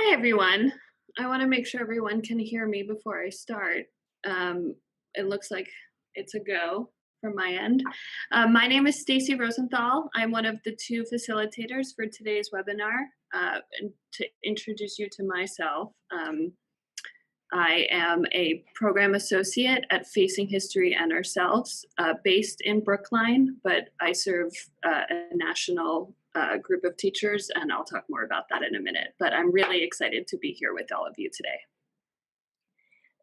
Hi, everyone. I want to make sure everyone can hear me before I start. It looks like it's a go from my end. My name is Stacy Rosenthal. I'm one of the two facilitators for today's webinar. And to introduce you to myself, I am a program associate at Facing History and Ourselves, based in Brookline, but I serve a national group of teachers, and I'll talk more about that in a minute. But I'm really excited to be here with all of you today.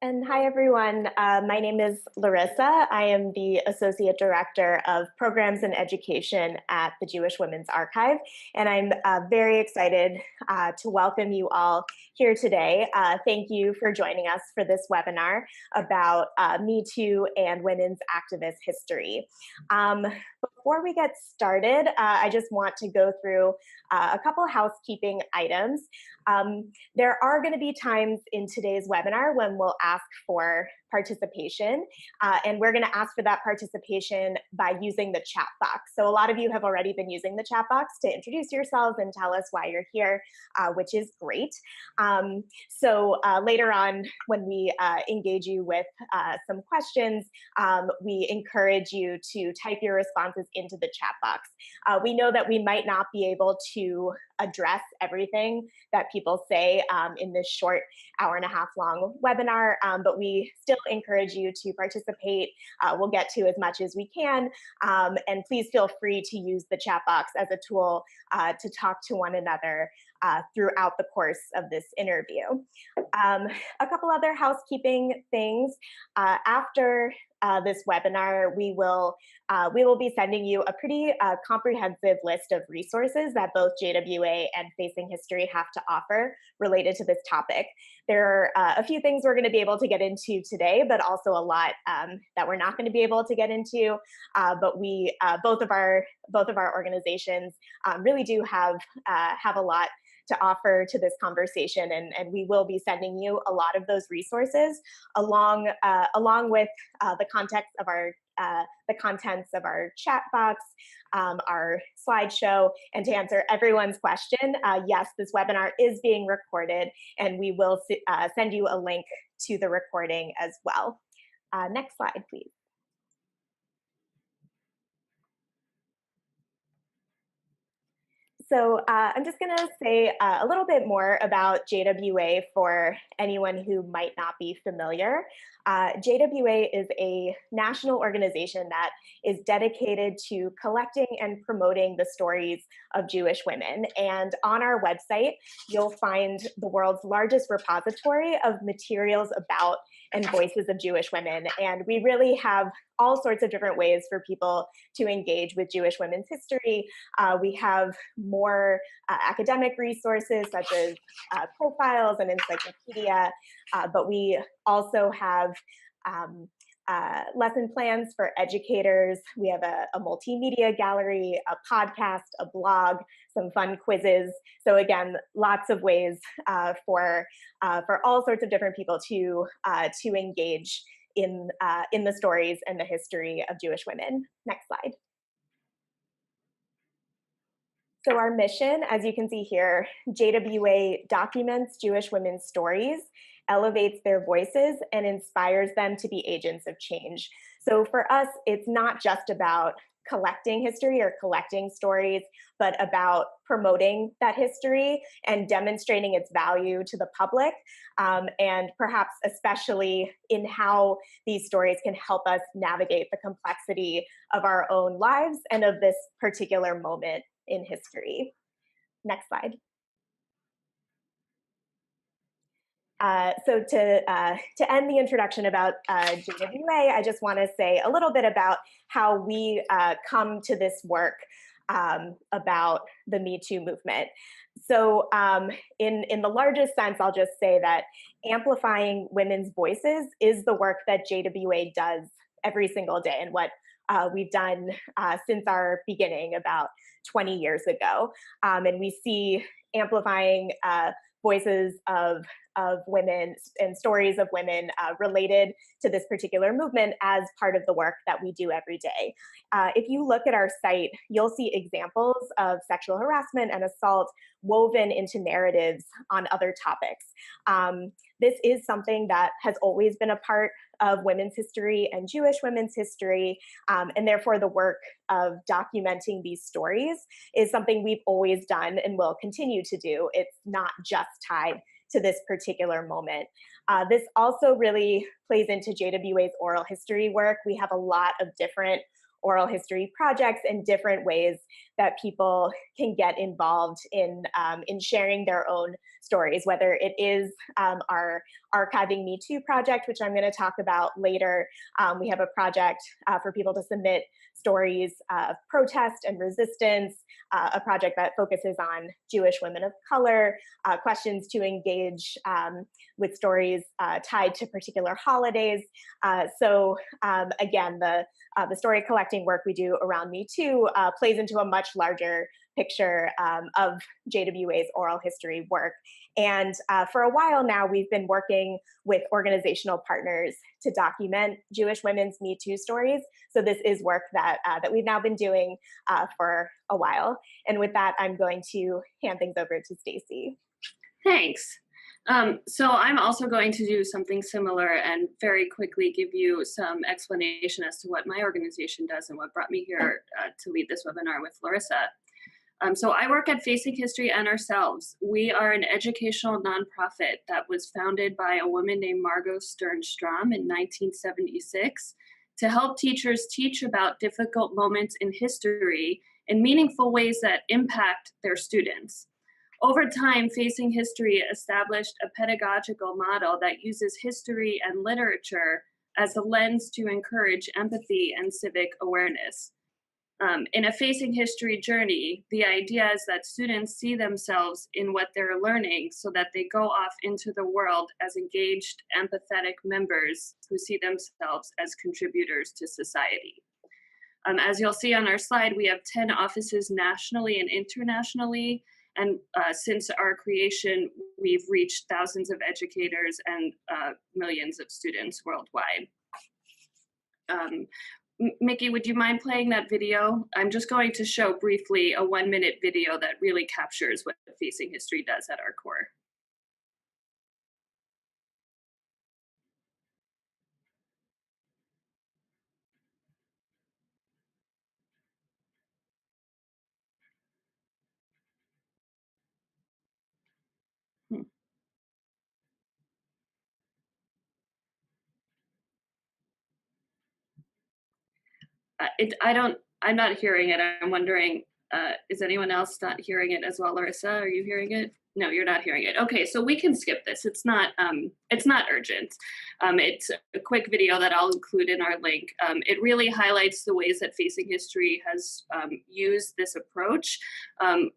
And hi, everyone. My name is Larissa. I am the Associate Director of Programs and Education at the Jewish Women's Archive, and I'm very excited to welcome you all here today. Thank you for joining us for this webinar about Me Too and women's activist history. Before we get started, I just want to go through a couple housekeeping items. There are going to be times in today's webinar when we'll ask for participation, and we're going to ask for that participation by using the chat box. So a lot of you have already been using the chat box to introduce yourselves and tell us why you're here, which is great. So later on, when we engage you with some questions, we encourage you to type your responses into the chat box. We know that we might not be able to address everything that people say in this short hour-and-a-half long webinar, but we still encourage you to participate. We'll get to as much as we can, and please feel free to use the chat box as a tool to talk to one another throughout the course of this interview. A couple other housekeeping things. After this webinar, we will be sending you a pretty comprehensive list of resources that both JWA and Facing History have to offer related to this topic. There are a few things we're going to be able to get into today, but also a lot that we're not going to be able to get into. But we both of our organizations really do have a lot to offer to this conversation, and we will be sending you a lot of those resources along with the contents of our chat box, our slideshow, and to answer everyone's question, yes, this webinar is being recorded, and we will send you a link to the recording as well. Next slide, please. So I'm just going to say a little bit more about JWA for anyone who might not be familiar. JWA is a national organization that is dedicated to collecting and promoting the stories of Jewish women. And on our website, you'll find the world's largest repository of materials about and voices of Jewish women. And we really have all sorts of different ways for people to engage with Jewish women's history. We have more academic resources such as profiles and encyclopedia, but we also have lesson plans for educators. We have a multimedia gallery, a podcast, a blog, some fun quizzes. So again, lots of ways for all sorts of different people to engage in the stories and the history of Jewish women. Next slide. So our mission, as you can see here, JWA documents Jewish women's stories, elevates their voices, and inspires them to be agents of change. So for us, it's not just about collecting history or collecting stories, but about promoting that history and demonstrating its value to the public, and perhaps especially in how these stories can help us navigate the complexity of our own lives and of this particular moment in history. Next slide. So to end the introduction about JWA, I just want to say a little bit about how we come to this work about the Me Too movement. So in the largest sense, I'll just say that amplifying women's voices is the work that JWA does every single day, and what we've done since our beginning about 20 years ago. And we see amplifying voices of women and stories of women related to this particular movement as part of the work that we do every day. If you look at our site, you'll see examples of sexual harassment and assault woven into narratives on other topics. This is something that has always been a part of women's history and Jewish women's history, and therefore the work of documenting these stories is something we've always done and will continue to do. It's not just tied to this particular moment. This also really plays into JWA's oral history work. We have a lot of different oral history projects and different ways that people can get involved in sharing their own stories, whether it is our Archiving Me Too project, which I'm going to talk about later. We have a project for people to submit stories of protest and resistance, a project that focuses on Jewish women of color, questions to engage with stories tied to particular holidays. Again, the story collecting work we do around Me Too plays into a much larger picture of JWA's oral history work. And for a while now, we've been working with organizational partners to document Jewish women's Me Too stories. So this is work that we've now been doing for a while. And with that, I'm going to hand things over to Stacy. Thanks. So I'm also going to do something similar and very quickly give you some explanation as to what my organization does and what brought me here to lead this webinar with Larissa. So I work at Facing History and Ourselves. We are an educational nonprofit that was founded by a woman named Margot Stern-Strom in 1976 to help teachers teach about difficult moments in history in meaningful ways that impact their students. Over time, Facing History established a pedagogical model that uses history and literature as a lens to encourage empathy and civic awareness. In a Facing History journey, the idea is that students see themselves in what they're learning so that they go off into the world as engaged, empathetic members who see themselves as contributors to society. As you'll see on our slide, we have 10 offices nationally and internationally. And since our creation, we've reached thousands of educators and millions of students worldwide. Mickey, would you mind playing that video? I'm just going to show briefly a 1-minute video that really captures what Facing History does at our core. I'm not hearing it. I'm wondering, is anyone else not hearing it as well? Larissa, are you hearing it? No, you're not hearing it. Okay, so we can skip this. It's not urgent. It's a quick video that I'll include in our link. It really highlights the ways that Facing History has used this approach,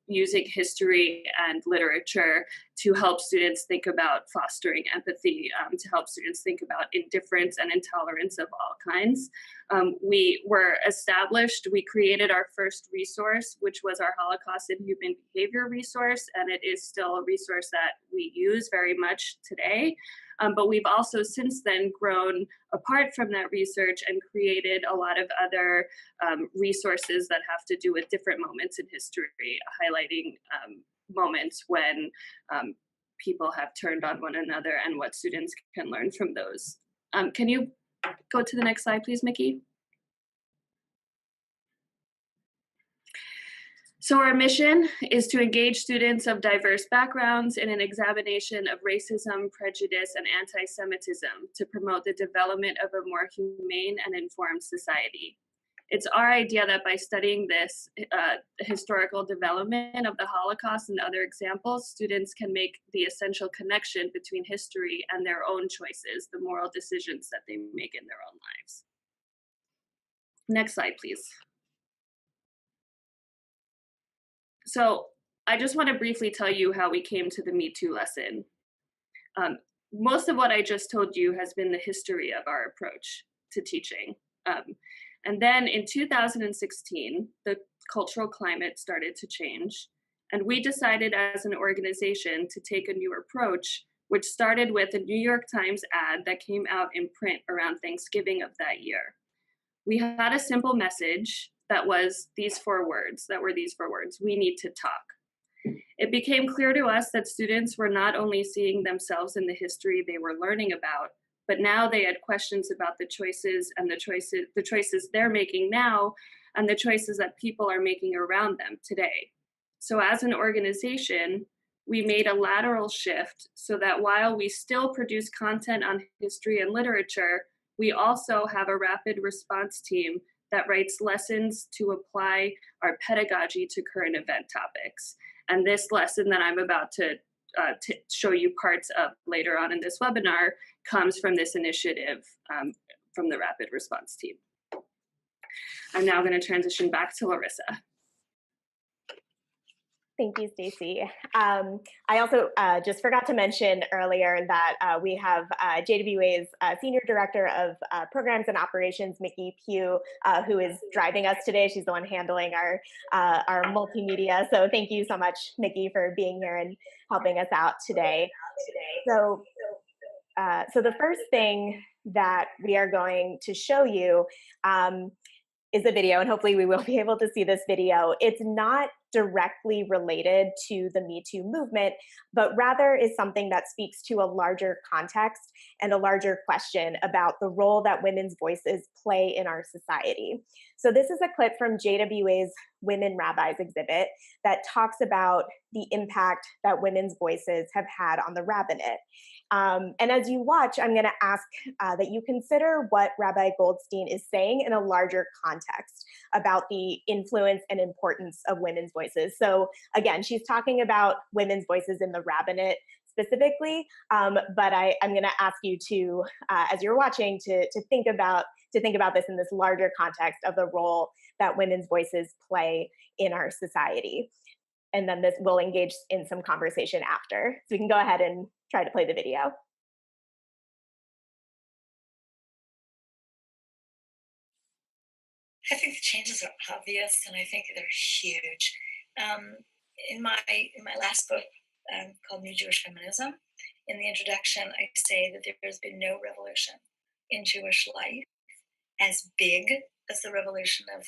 using history and literature to help students think about fostering empathy, to help students think about indifference and intolerance of all kinds. We were established, we created our first resource, which was our Holocaust and Human Behavior resource, and it is still a resource that we use very much today. But we've also since then grown apart from that research and created a lot of other resources that have to do with different moments in history, highlighting moments when people have turned on one another and what students can learn from those. Can you go to the next slide, please, Mickey? So our mission is to engage students of diverse backgrounds in an examination of racism, prejudice, and anti-Semitism to promote the development of a more humane and informed society. It's our idea that by studying this historical development of the Holocaust and other examples, students can make the essential connection between history and their own choices, the moral decisions that they make in their own lives. Next slide, please. So I just want to briefly tell you how we came to the Me Too lesson. Most of what I just told you has been the history of our approach to teaching. And then in 2016, the cultural climate started to change. And we decided as an organization to take a new approach, which started with a New York Times ad that came out in print around Thanksgiving of that year. We had a simple message that was these four words, we need to talk. It became clear to us that students were not only seeing themselves in the history they were learning about, but now they had questions about the choices and the choices they're making now and the choices that people are making around them today. So as an organization, we made a lateral shift so that while we still produce content on history and literature, we also have a rapid response team that writes lessons to apply our pedagogy to current event topics. And this lesson that I'm about to show you parts of later on in this webinar comes from this initiative from the rapid response team. I'm now going to transition back to Larissa. Thank you, Stacy. I also just forgot to mention earlier that we have JWA's Senior Director of Programs and Operations, Mickey Pugh, who is driving us today. She's the one handling our multimedia. So thank you so much, Mickey, for being here and helping us out today. So the first thing that we are going to show you is a video, and hopefully we will be able to see this video. It's not directly related to the Me Too movement, but rather is something that speaks to a larger context and a larger question about the role that women's voices play in our society. So this is a clip from JWA's Women Rabbis exhibit that talks about the impact that women's voices have had on the rabbinate. And as you watch, I'm going to ask that you consider what Rabbi Goldstein is saying in a larger context about the influence and importance of women's voices. So again, she's talking about women's voices in the rabbinate specifically, but I'm going to ask you to, as you're watching, to think about this in this larger context of the role that women's voices play in our society. And then this will engage in some conversation after. So we can go ahead and try to play the video. I think the changes are obvious, and I think they're huge. In my last book called New Jewish Feminism, in the introduction, I say that there's been no revolution in Jewish life as big as the revolution of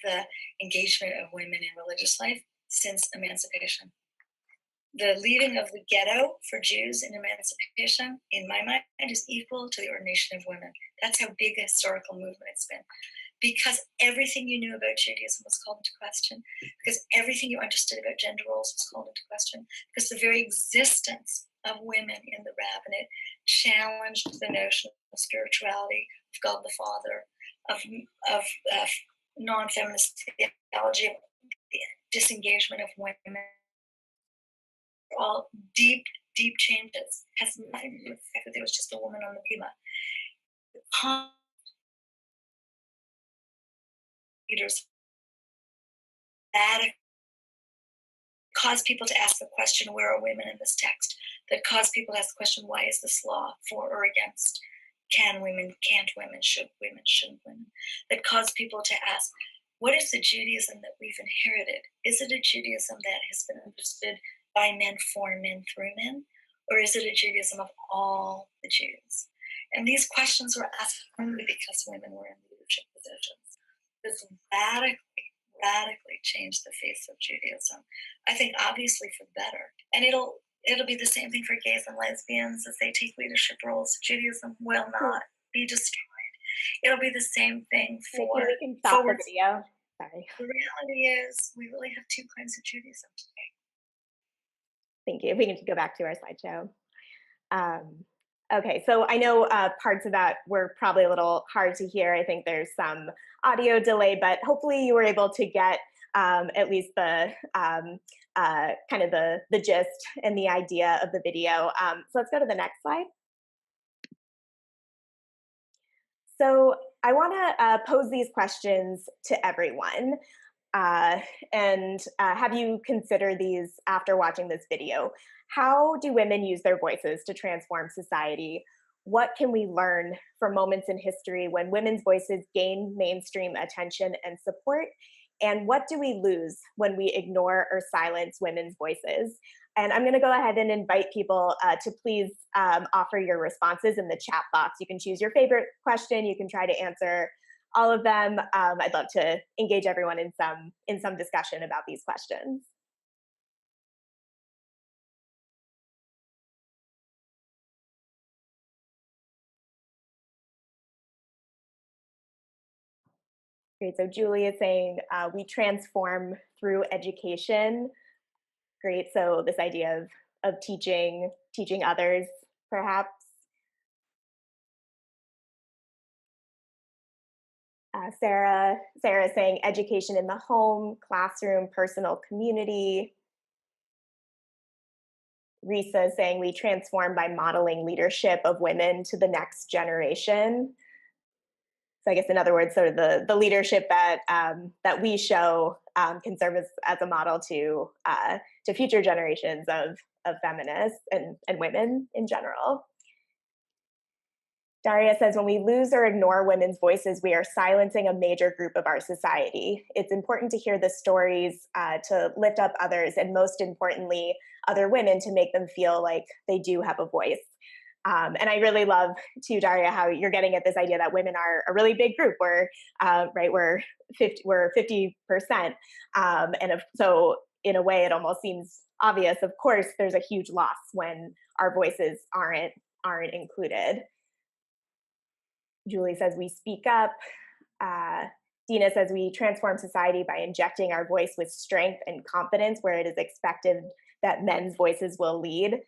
the engagement of women in religious life since emancipation. The leaving of the ghetto for Jews in emancipation, in my mind, is equal to the ordination of women. That's how big a historical movement it's been. Because everything you knew about Judaism was called into question, because everything you understood about gender roles was called into question, because the very existence of women in the rabbinate challenged the notion of spirituality, of God the Father, of non-feminist theology, of the disengagement of women. All deep changes. Has nothing to do with the fact that there was just a woman on the bima. Leaders that cause people to ask the question, where are women in this text? That cause people to ask the question, why is this law for or against? Can women, can't women, should women, shouldn't women? That cause people to ask, what is the Judaism that we've inherited? Is it a Judaism that has been understood by men, for men, through men? Or is it a Judaism of all the Jews? And these questions were asked only because women were in leadership positions. This radically changed the face of Judaism. I think obviously for the better. And it'll be the same thing for gays and lesbians as they take leadership roles. Judaism will not be destroyed. It'll be the same thing for we can stop the video. Sorry. The reality is we really have two kinds of Judaism today. Thank you. If we can go back to our slideshow. Okay, so I know parts of that were probably a little hard to hear. I think there's some audio delay, but hopefully you were able to get at least the kind of the gist and the idea of the video. So let's go to the next slide. So I want to pose these questions to everyone and have you consider these after watching this video. How do women use their voices to transform society? What can we learn from moments in history when women's voices gain mainstream attention and support? And what do we lose when we ignore or silence women's voices? And I'm going to go ahead and invite people to please offer your responses in the chat box. You can choose your favorite question. You can try to answer all of them. I'd love to engage everyone in some discussion about these questions. Great. So Julie is saying we transform through education. Great. So this idea of teaching others, perhaps. Sarah is saying education in the home, classroom, personal community. Risa is saying we transform by modeling leadership of women to the next generation. So I guess in other words, sort of the leadership that that we show can serve as a model to future generations of feminists and women in general. Daria says, when we lose or ignore women's voices, we are silencing a major group of our society. It's important to hear the stories, to lift up others, and most importantly, other women, to make them feel like they do have a voice. And I really love, too, Daria, how you're getting at this idea that women are a really big group. We're 50%, so in a way, it almost seems obvious. Of course, there's a huge loss when our voices aren't included. Julie says we speak up. Dina says we transform society by injecting our voice with strength and confidence where it is expected that men's voices will lead.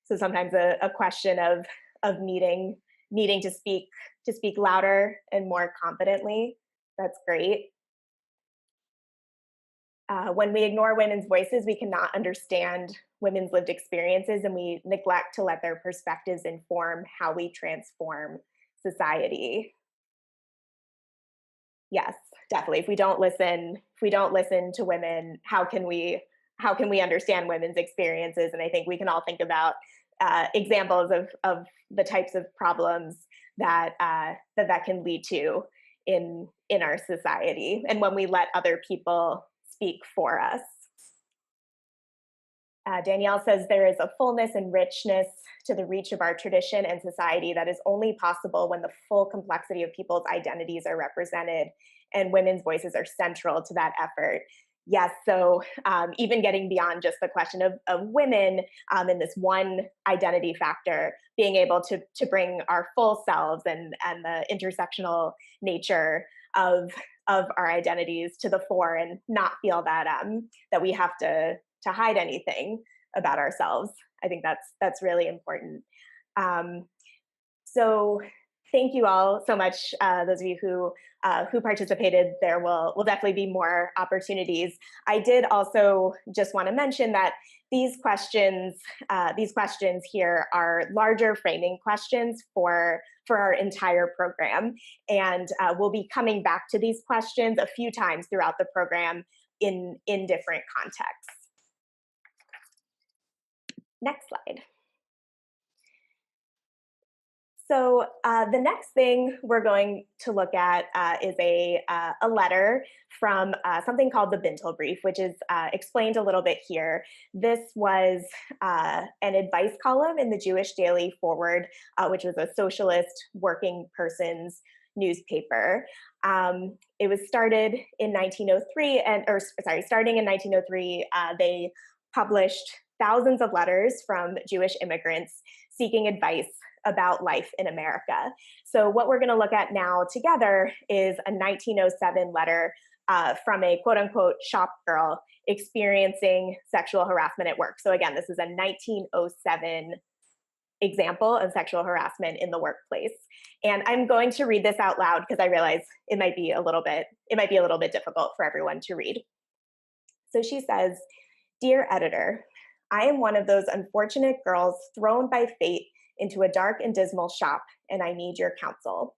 So sometimes a question of needing to speak louder and more confidently. That's great. When we ignore women's voices, we cannot understand women's lived experiences, and we neglect to let their perspectives inform how we transform society. Yes, definitely. If we don't listen to women, how can we understand women's experiences? And I think we can all think about examples of the types of problems that that can lead to in our society, and when we let other people speak for us. Danielle says there is a fullness and richness to the reach of our tradition and society that is only possible when the full complexity of people's identities are represented, and women's voices are central to that effort. Yes, so even getting beyond just the question of women in this one identity factor, being able to bring our full selves and the intersectional nature of our identities to the fore, and not feel that that we have to hide anything about ourselves. I think that's really important. So thank you all so much. Those of you who participated, there will definitely be more opportunities. I did also just want to mention that these questions here are larger framing questions for our entire program, and we'll be coming back to these questions a few times throughout the program in different contexts. Next slide. So the next thing we're going to look at is a letter from something called the Bintel Brief, which is explained a little bit here. This was an advice column in the Jewish Daily Forward, which was a socialist working person's newspaper. It was started in 1903, starting in 1903, they published thousands of letters from Jewish immigrants seeking advice about life in America. So what we're going to look at now together is a 1907 letter from a quote unquote shop girl experiencing sexual harassment at work. So again, this is a 1907 example of sexual harassment in the workplace. And I'm going to read this out loud because I realize it might be a little bit difficult for everyone to read. So she says, "Dear editor, I am one of those unfortunate girls thrown by fate into a dark and dismal shop, and I need your counsel.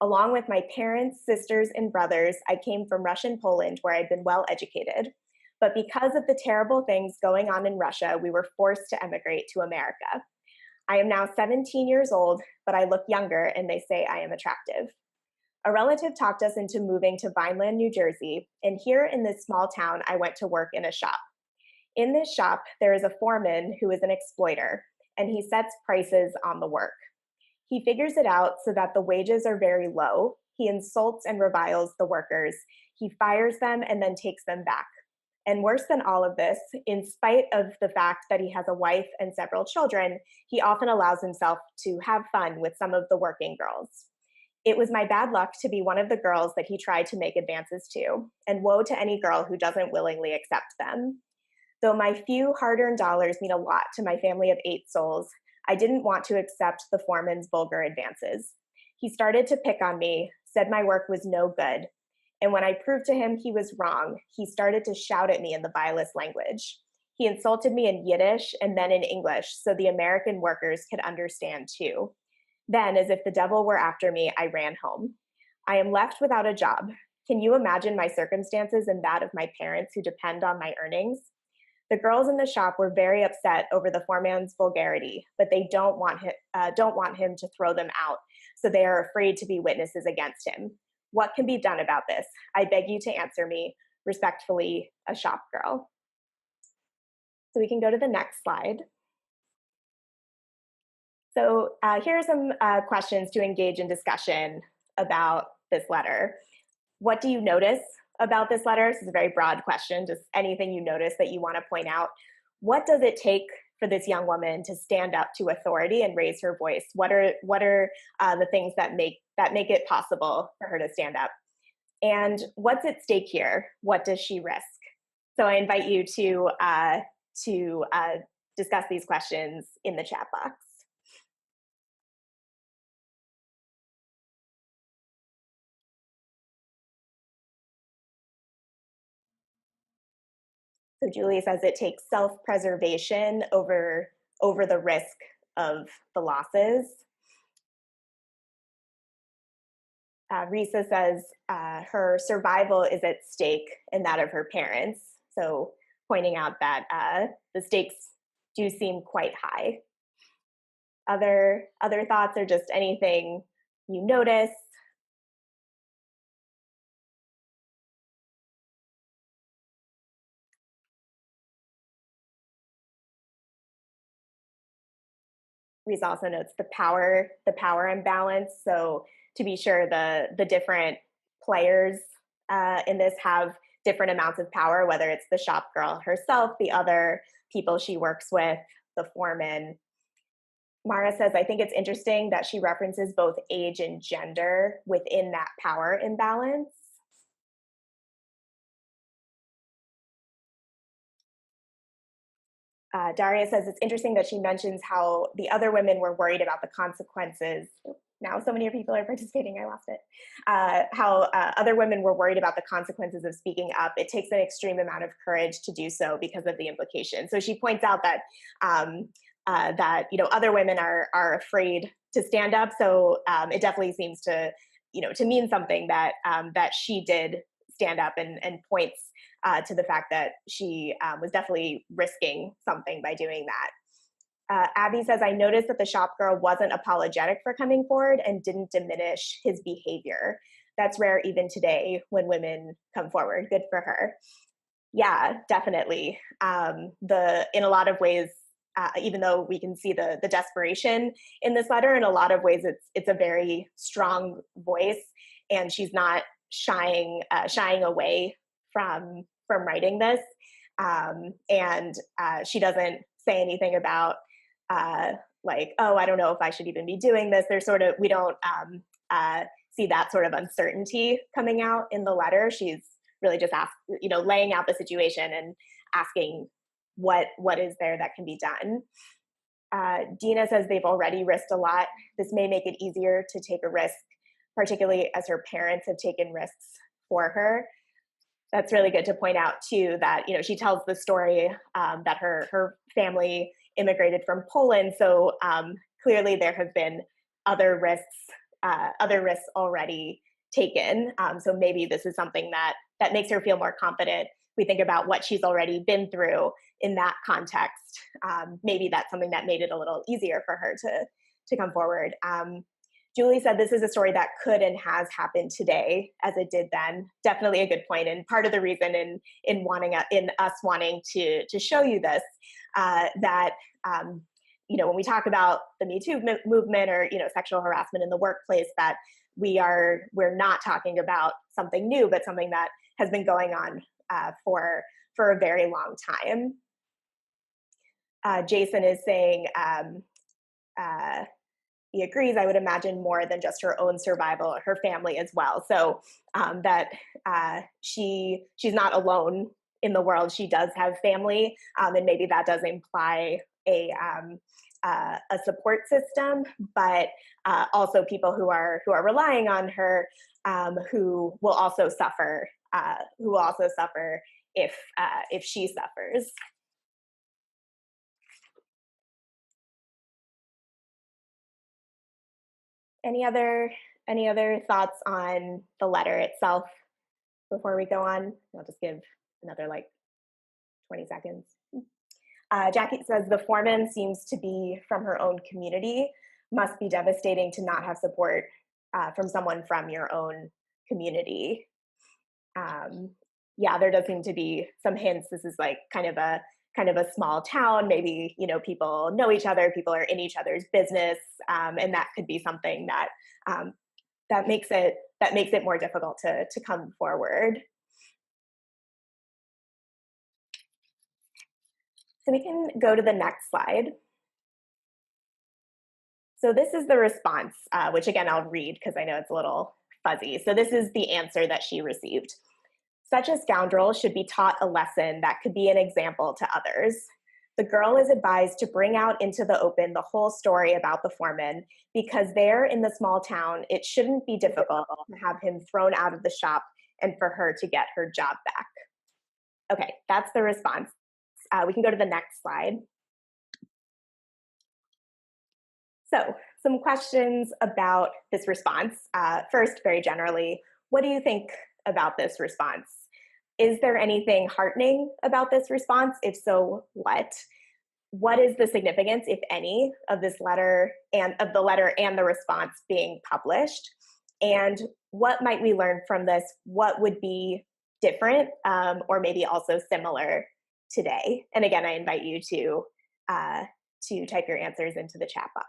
Along with my parents, sisters, and brothers, I came from Russian Poland, where I'd been well educated. But because of the terrible things going on in Russia, we were forced to emigrate to America. I am now 17 years old, but I look younger, and they say I am attractive. A relative talked us into moving to Vineland, New Jersey, and here in this small town, I went to work in a shop. In this shop, there is a foreman who is an exploiter, and he sets prices on the work. He figures it out so that the wages are very low. He insults and reviles the workers. He fires them and then takes them back. And worse than all of this, in spite of the fact that he has a wife and several children, he often allows himself to have fun with some of the working girls. It was my bad luck to be one of the girls that he tried to make advances to, and woe to any girl who doesn't willingly accept them. Though my few hard earned dollars mean a lot to my family of 8 souls, I didn't want to accept the foreman's vulgar advances. He started to pick on me, said my work was no good. And when I proved to him he was wrong, he started to shout at me in the vilest language. He insulted me in Yiddish and then in English so the American workers could understand too. Then, as if the devil were after me, I ran home. I am left without a job. Can you imagine my circumstances and that of my parents who depend on my earnings? The girls in the shop were very upset over the foreman's vulgarity, but they don't want him to throw them out, so they are afraid to be witnesses against him. What can be done about this? I beg you to answer me. Respectfully, a shop girl. So we can go to the next slide. So here are some questions to engage in discussion about this letter. What do you notice about this letter? This is a very broad question, just anything you notice that you want to point out. What does it take for this young woman to stand up to authority and raise her voice? What are the things that make it possible for her to stand up? And what's at stake here? What does she risk? So I invite you to discuss these questions in the chat box. So Julie says it takes self-preservation over the risk of the losses. Risa says her survival is at stake and that of her parents. So pointing out that the stakes do seem quite high. Other thoughts or just anything you notice? Risa also notes the power imbalance. So to be sure, the different players in this have different amounts of power, whether it's the shop girl herself, the other people she works with, the foreman. Mara says, I think it's interesting that she references both age and gender within that power imbalance. Daria says it's interesting that she mentions how the other women were worried about the consequences. Now so many people are participating, I lost it. How other women were worried about the consequences of speaking up. It takes an extreme amount of courage to do so because of the implications. So she points out that that other women are afraid to stand up. So it definitely seems to to mean something that that she did stand up and points to the fact that she was definitely risking something by doing that. Abby says, I noticed that the shop girl wasn't apologetic for coming forward and didn't diminish his behavior. That's rare even today when women come forward. Good for her. Yeah, definitely. In a lot of ways, even though we can see the desperation in this letter, in a lot of ways it's a very strong voice, and she's not shying away from writing this, and she doesn't say anything about like, oh, I don't know if I should even be doing this. We don't see that sort of uncertainty coming out in the letter. She's really just laying out the situation and asking what is there that can be done. Dina says they've already risked a lot. This may make it easier to take a risk, particularly as her parents have taken risks for her. That's really good to point out too, that she tells the story that her family immigrated from Poland. So clearly there have been other risks already taken. So maybe this is something that makes her feel more confident. We think about what she's already been through in that context. Maybe that's something that made it a little easier for her to come forward. Julie said this is a story that could and has happened today as it did then. Definitely a good point, and part of the reason in us wanting to show you this that when we talk about the Me Too movement or sexual harassment in the workplace, that we're not talking about something new, but something that has been going on for a very long time. Jason is saying he agrees, I would imagine more than just her own survival, her family as well. So that she's not alone in the world. She does have family, and maybe that does imply a support system, but also people who are relying on her, who will also suffer if she suffers. Any other thoughts on the letter itself before we go on? I'll just give another 20 seconds. Jackie says the foreman seems to be from her own community. Must be devastating to not have support from someone from your own community. Yeah, there does seem to be some hints. This is kind of a small town. Maybe people know each other, people are in each other's business, and that could be something that that makes it more difficult to come forward. So we can go to the next slide. So this is the response, which again I'll read because I know it's a little fuzzy. So this is the answer that she received. Such a scoundrel should be taught a lesson that could be an example to others. The girl is advised to bring out into the open the whole story about the foreman, because there in the small town, it shouldn't be difficult to have him thrown out of the shop and for her to get her job back. Okay, that's the response. We can go to the next slide. So some questions about this response. First, very generally, what do you think about this response? Is there anything heartening about this response? If so, what? What is the significance, if any, of this letter and of the letter and the response being published? And what might we learn from this? What would be different or maybe also similar today? And again, I invite you to type your answers into the chat box.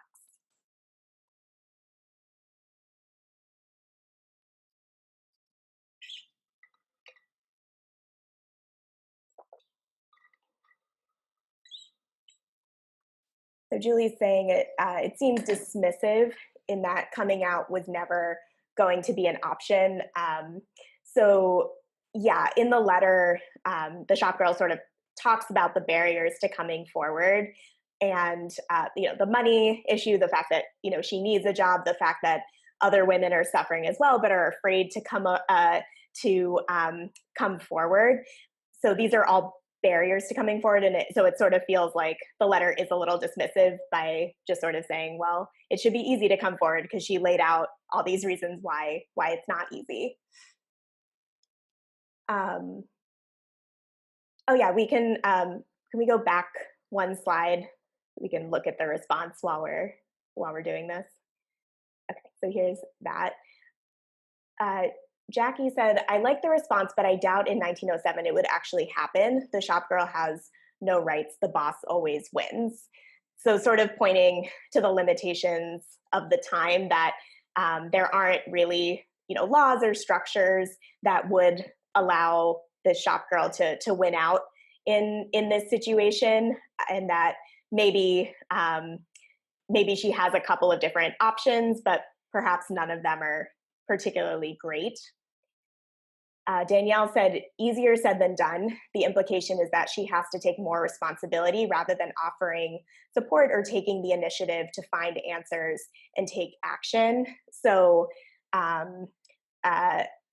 So Julie's saying it seems dismissive in that coming out was never going to be an option. So yeah, in the letter, the shop girl sort of talks about the barriers to coming forward, and the money issue, the fact that she needs a job, the fact that other women are suffering as well but are afraid to come forward. So these are all barriers to coming forward, and so it sort of feels like the letter is a little dismissive by just sort of saying, well, it should be easy to come forward, because she laid out all these reasons why it's not easy. Oh yeah, we can we go back one slide? We can look at the response while we're doing this. Okay, so here's that. Jackie said, I like the response, but I doubt in 1907 it would actually happen. The shop girl has no rights. The boss always wins. So sort of pointing to the limitations of the time, that there aren't really laws or structures that would allow the shop girl to win out in this situation, and that maybe she has a couple of different options, but perhaps none of them are particularly great. Danielle said, easier said than done. The implication is that she has to take more responsibility rather than offering support or taking the initiative to find answers and take action. So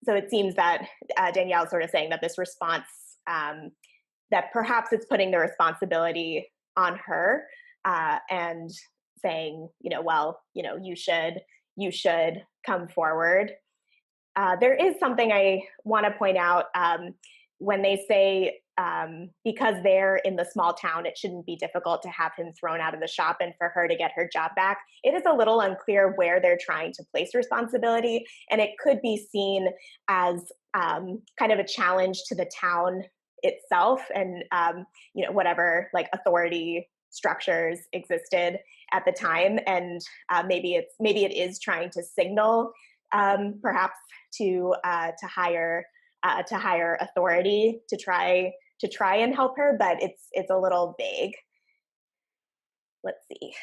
it seems that Danielle is sort of saying that this response, that perhaps it's putting the responsibility on her and saying, you should come forward. There is something I want to point out when they say because they're in the small town, it shouldn't be difficult to have him thrown out of the shop and for her to get her job back. It is a little unclear where they're trying to place responsibility, and it could be seen as kind of a challenge to the town itself and whatever like authority structures existed at the time, and maybe it is trying to signal perhaps to hire authority to try and help her, but it's a little vague. Let's see.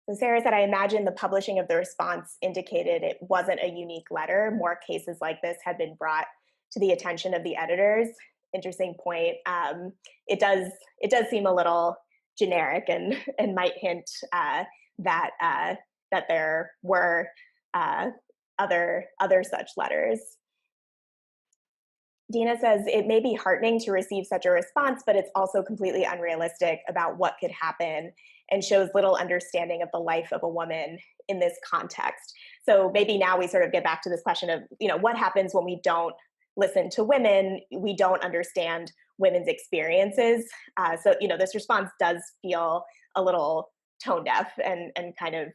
So Sarah said, I imagine the publishing of the response indicated it wasn't a unique letter. More cases like this had been brought to the attention of the editors. Interesting point. It does seem a little generic and might hint that there were other such letters. Dina says, it may be heartening to receive such a response, but it's also completely unrealistic about what could happen and shows little understanding of the life of a woman in this context. So maybe now we sort of get back to this question of, what happens when we don't listen to women, we don't understand women's experiences. So this response does feel a little tone deaf and kind of,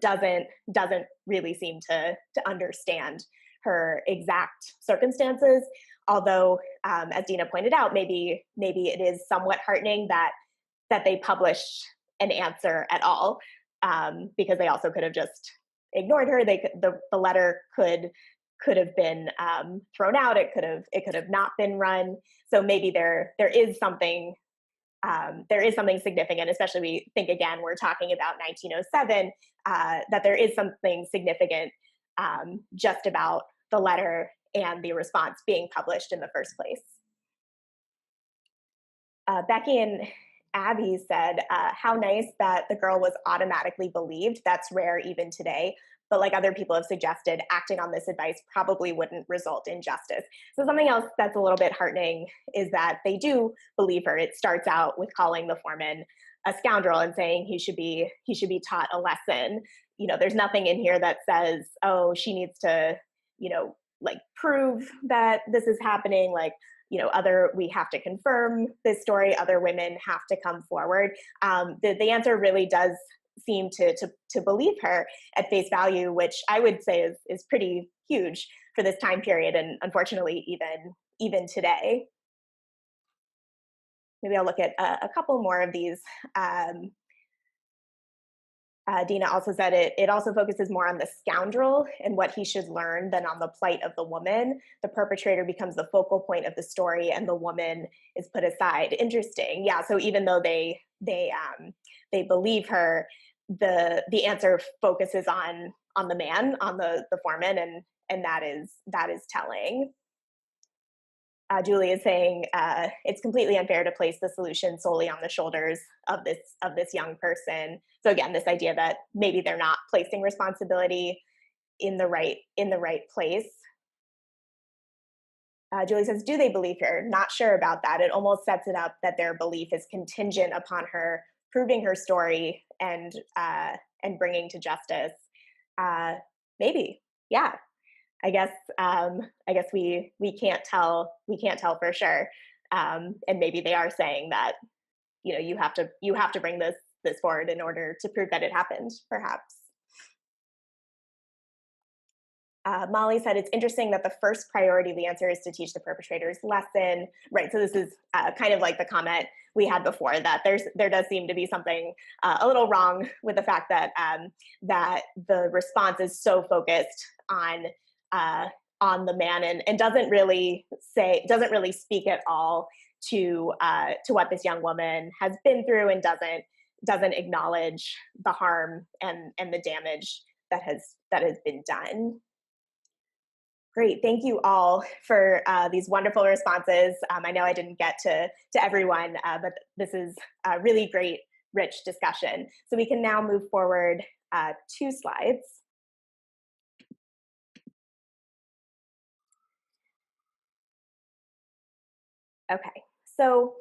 doesn't really seem to understand her exact circumstances. Although, as Dina pointed out, maybe it is somewhat heartening that they published an answer at all, because they also could have just ignored her. The letter could have been thrown out. It could have not been run. So maybe there is something significant, especially we think again we're talking about 1907, that there is something significant just about the letter and the response being published in the first place. Becky and Abby said, how nice that the girl was automatically believed. That's rare even today. But like other people have suggested, acting on this advice probably wouldn't result in justice. So something else that's a little bit heartening is that they do believe her. It starts out with calling the foreman a scoundrel and saying he should be taught a lesson. There's nothing in here that says, oh, she needs to, like prove that this is happening. Like, we have to confirm this story. Other women have to come forward. The answer really does seem to believe her at face value, which I would say is pretty huge for this time period, and unfortunately even today. Maybe I'll look at a couple more of these. Dina also said it also focuses more on the scoundrel and what he should learn than on the plight of the woman. The perpetrator becomes the focal point of the story, and the woman is put aside. Interesting, yeah. So even though they believe her, the answer focuses on the man, on the foreman, and that is telling. Julie is saying it's completely unfair to place the solution solely on the shoulders of this young person. So again, this idea that maybe they're not placing responsibility in the right place. Julie says, do they believe her? Not sure about that. It almost sets it up that their belief is contingent upon her proving her story and bringing to justice. Maybe, yeah. I guess we can't tell for sure, and maybe they are saying that you have to bring this forward in order to prove that it happened, perhaps. Molly said it's interesting that the first priority of the answer is to teach the perpetrators lesson, right? So this is kind of like the comment we had before, that there does seem to be something a little wrong with the fact that that the response is so focused on the man and doesn't really speak at all to what this young woman has been through, and doesn't acknowledge the harm and the damage that has been done. Great, thank you all for these wonderful responses. I know I didn't get to everyone, but this is a really great, rich discussion. So we can now move forward 2 slides. Okay, so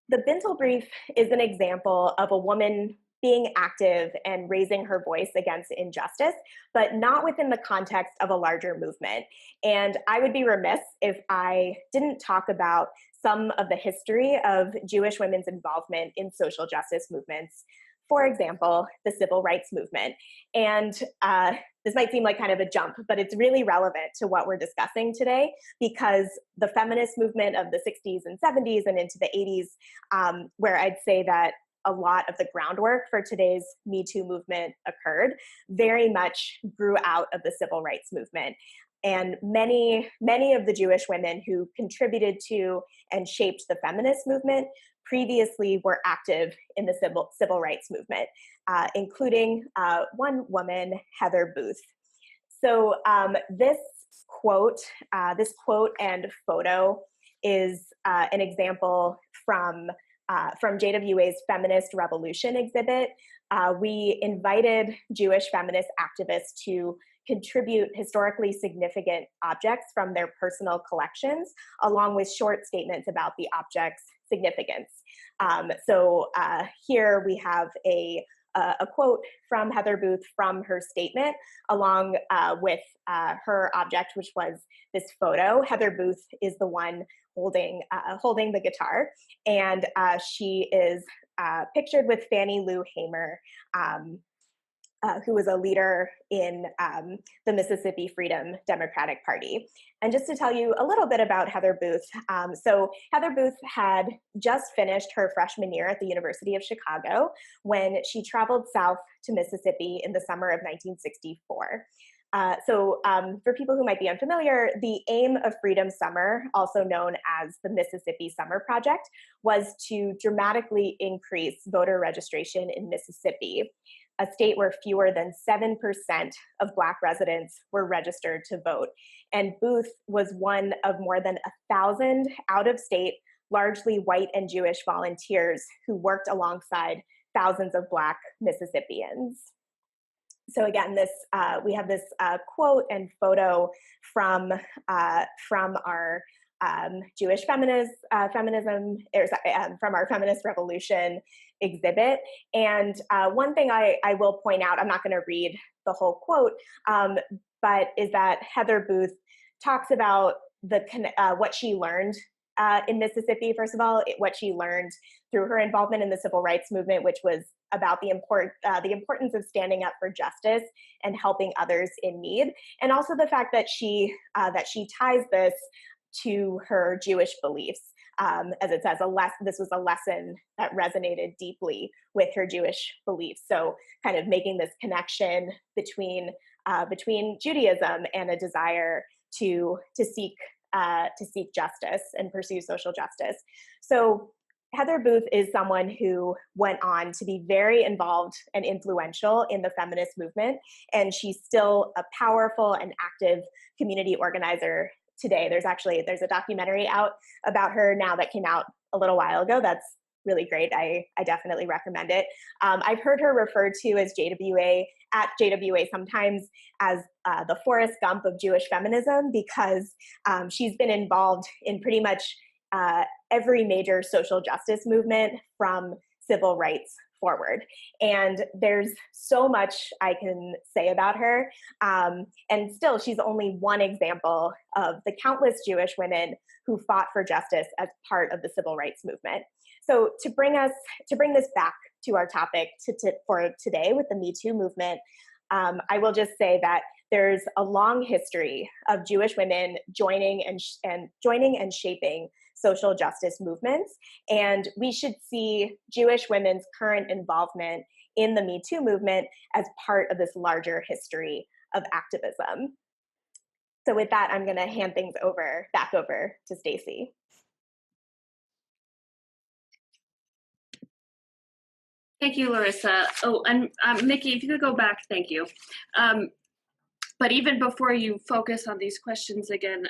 the Bintel brief is an example of a woman being active and raising her voice against injustice, but not within the context of a larger movement. And I would be remiss if I didn't talk about some of the history of Jewish women's involvement in social justice movements. For example, the civil rights movement. And this might seem like kind of a jump, but it's really relevant to what we're discussing today, because the feminist movement of the 60s and 70s and into the 80s, where I'd say that a lot of the groundwork for today's Me Too movement occurred, very much grew out of the civil rights movement. And many of the Jewish women who contributed to and shaped the feminist movement previously were active in the civil rights movement, including one woman, Heather Booth. So this quote and photo is an example from JWA's Feminist Revolution exhibit. We invited Jewish feminist activists to contribute historically significant objects from their personal collections, along with short statements about the object's significance. Here we have a quote from Heather Booth from her statement, along with her object, which was this photo. Heather Booth is the one holding the guitar, and she is pictured with Fannie Lou Hamer, who was a leader in the Mississippi Freedom Democratic Party. And just to tell you a little bit about Heather Booth, so Heather Booth had just finished her freshman year at the University of Chicago when she traveled south to Mississippi in the summer of 1964. For people who might be unfamiliar, the aim of Freedom Summer, also known as the Mississippi Summer Project, was to dramatically increase voter registration in Mississippi, a state where fewer than 7% of Black residents were registered to vote. And Booth was one of more than 1,000 out-of-state, largely white and Jewish volunteers who worked alongside thousands of Black Mississippians. So again, we have this quote and photo from our Jewish feminism, from our Feminist Revolution exhibit. And one thing I will point out, I'm not going to read the whole quote, but is that Heather Booth talks about what she learned in Mississippi, first of all, what she learned through her involvement in the civil rights movement, which was about the importance of standing up for justice and helping others in need, and also the fact that she ties this to her Jewish beliefs. As it says, this was a lesson that resonated deeply with her Jewish beliefs. So kind of making this connection between Judaism and a desire to seek justice and pursue social justice. So Heather Booth is someone who went on to be very involved and influential in the feminist movement, and she's still a powerful and active community organizer today. There's a documentary out about her now that came out a little while ago. That's really great. I definitely recommend it. I've heard her referred to as at JWA sometimes as the Forrest Gump of Jewish feminism, because she's been involved in pretty much every major social justice movement from civil rights forward. And there's so much I can say about her. And still, she's only one example of the countless Jewish women who fought for justice as part of the civil rights movement. So to bring this back to our topic for today with the Me Too movement, I will just say that there's a long history of Jewish women joining and shaping social justice movements, and we should see Jewish women's current involvement in the Me Too movement as part of this larger history of activism. So with that, I'm going to hand things back over to Stacy. Thank you, Larissa. Oh, and Nikki, if you could go back, thank you. But even before you focus on these questions again,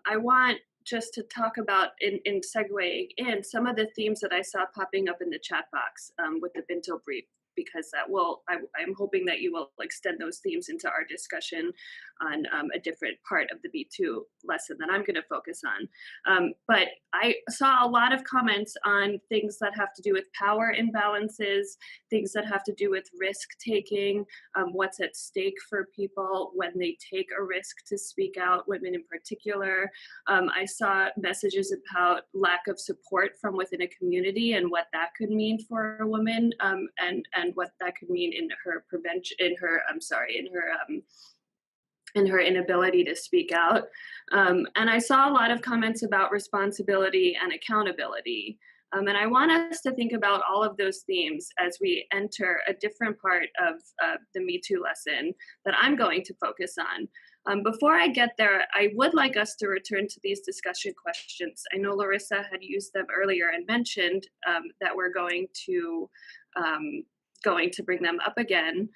I want just to talk about, in segueing in, some of the themes that I saw popping up in the chat box with the Binto brief. because that will, I'm hoping that you will extend those themes into our discussion on a different part of the Me Too lesson that I'm going to focus on. But I saw a lot of comments on things that have to do with power imbalances, things that have to do with risk taking, what's at stake for people when they take a risk to speak out, women in particular. I saw messages about lack of support from within a community and what that could mean for a woman, and what that could mean in her prevention, in her inability to speak out. And I saw a lot of comments about responsibility and accountability. And I want us to think about all of those themes as we enter a different part of the Me Too lesson that I'm going to focus on. Before I get there, I would like us to return to these discussion questions. I know Larissa had used them earlier and mentioned that we're going to bring them up again.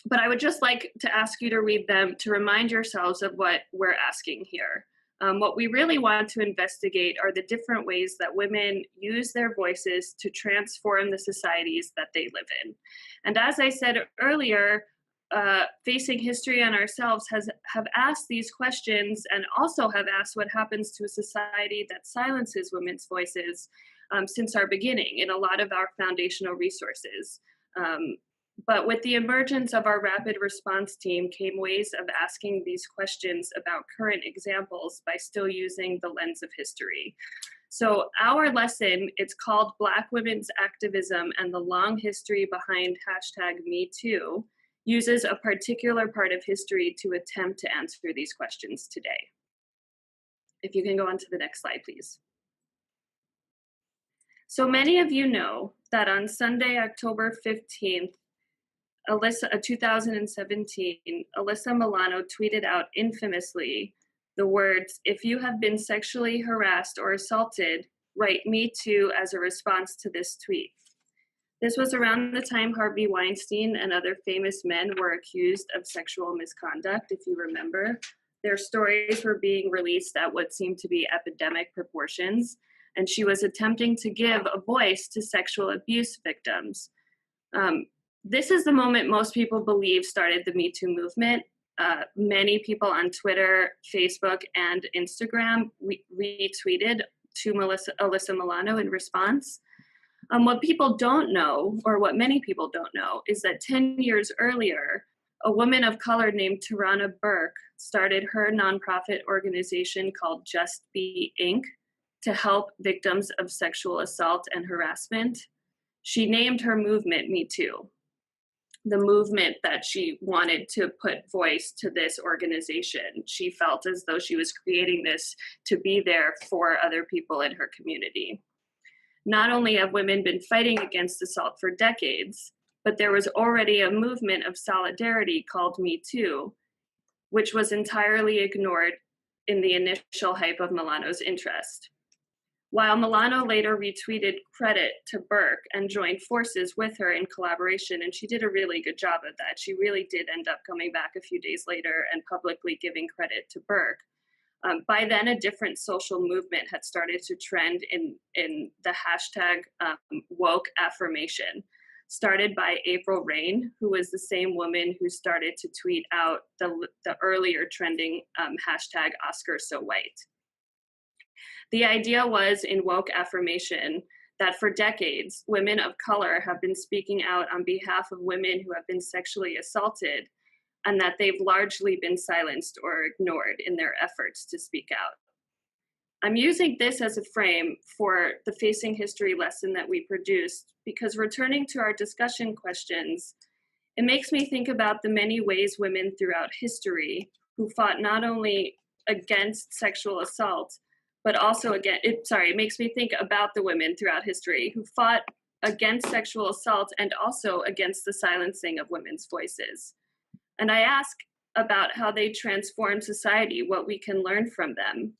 But I would just like to ask you to read them to remind yourselves of what we're asking here. What we really want to investigate are the different ways that women use their voices to transform the societies that they live in. And as I said earlier, Facing History and ourselves have asked these questions and also have asked what happens to a society that silences women's voices since our beginning in a lot of our foundational resources. But with the emergence of our rapid response team came ways of asking these questions about current examples by still using the lens of history. So our lesson, it's called Black Women's Activism and the Long History Behind #MeToo, uses a particular part of history to attempt to answer these questions today. If you can go on to the next slide, please. So many of you know that on Sunday, October 15th, 2017, Alyssa Milano tweeted out infamously the words, "If you have been sexually harassed or assaulted, write Me Too as a response to this tweet." This was around the time Harvey Weinstein and other famous men were accused of sexual misconduct, if you remember. Their stories were being released at what seemed to be epidemic proportions, and she was attempting to give a voice to sexual abuse victims. This is the moment most people believe started the Me Too movement. Many people on Twitter, Facebook, and Instagram retweeted to Alyssa Milano in response. What people don't know, or what many people don't know, is that 10 years earlier, a woman of color named Tarana Burke started her nonprofit organization called Just Be Inc. to help victims of sexual assault and harassment. She named her movement Me Too, the movement that she wanted to put voice to this organization. She felt as though she was creating this to be there for other people in her community. Not only have women been fighting against assault for decades, but there was already a movement of solidarity called Me Too, which was entirely ignored in the initial hype of Milano's interest. While Milano later retweeted credit to Burke and joined forces with her in collaboration, and she did a really good job of that. She really did end up coming back a few days later and publicly giving credit to Burke. By then, a different social movement had started to trend in the hashtag woke affirmation, started by April Rain, who was the same woman who started to tweet out the earlier trending hashtag Oscar So White. The idea was in woke affirmation that for decades, women of color have been speaking out on behalf of women who have been sexually assaulted, and that they've largely been silenced or ignored in their efforts to speak out. I'm using this as a frame for the Facing History lesson that we produced because, returning to our discussion questions, it makes me think about the many ways women throughout history who fought not only against sexual assault, but also it makes me think about the women throughout history who fought against sexual assault and also against the silencing of women's voices. And I ask about how they transform society, what we can learn from them.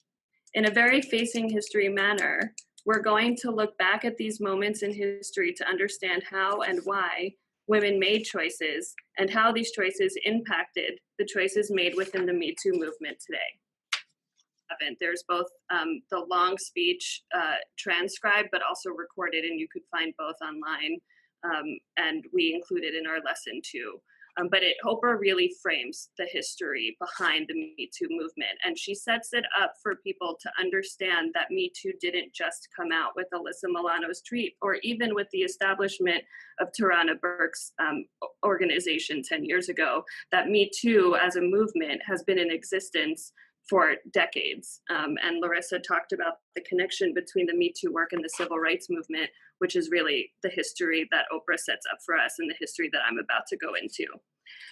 In a very Facing History manner, we're going to look back at these moments in history to understand how and why women made choices and how these choices impacted the choices made within the Me Too movement today. There's both the long speech transcribed, but also recorded, and you could find both online. and we include it in our lesson too. But Oprah really frames the history behind the Me Too movement, and she sets it up for people to understand that Me Too didn't just come out with Alyssa Milano's tweet, or even with the establishment of Tarana Burke's organization 10 years ago. That Me Too as a movement has been in existence for decades. And Larissa talked about the connection between the Me Too work and the civil rights movement, which is really the history that Oprah sets up for us and the history that I'm about to go into.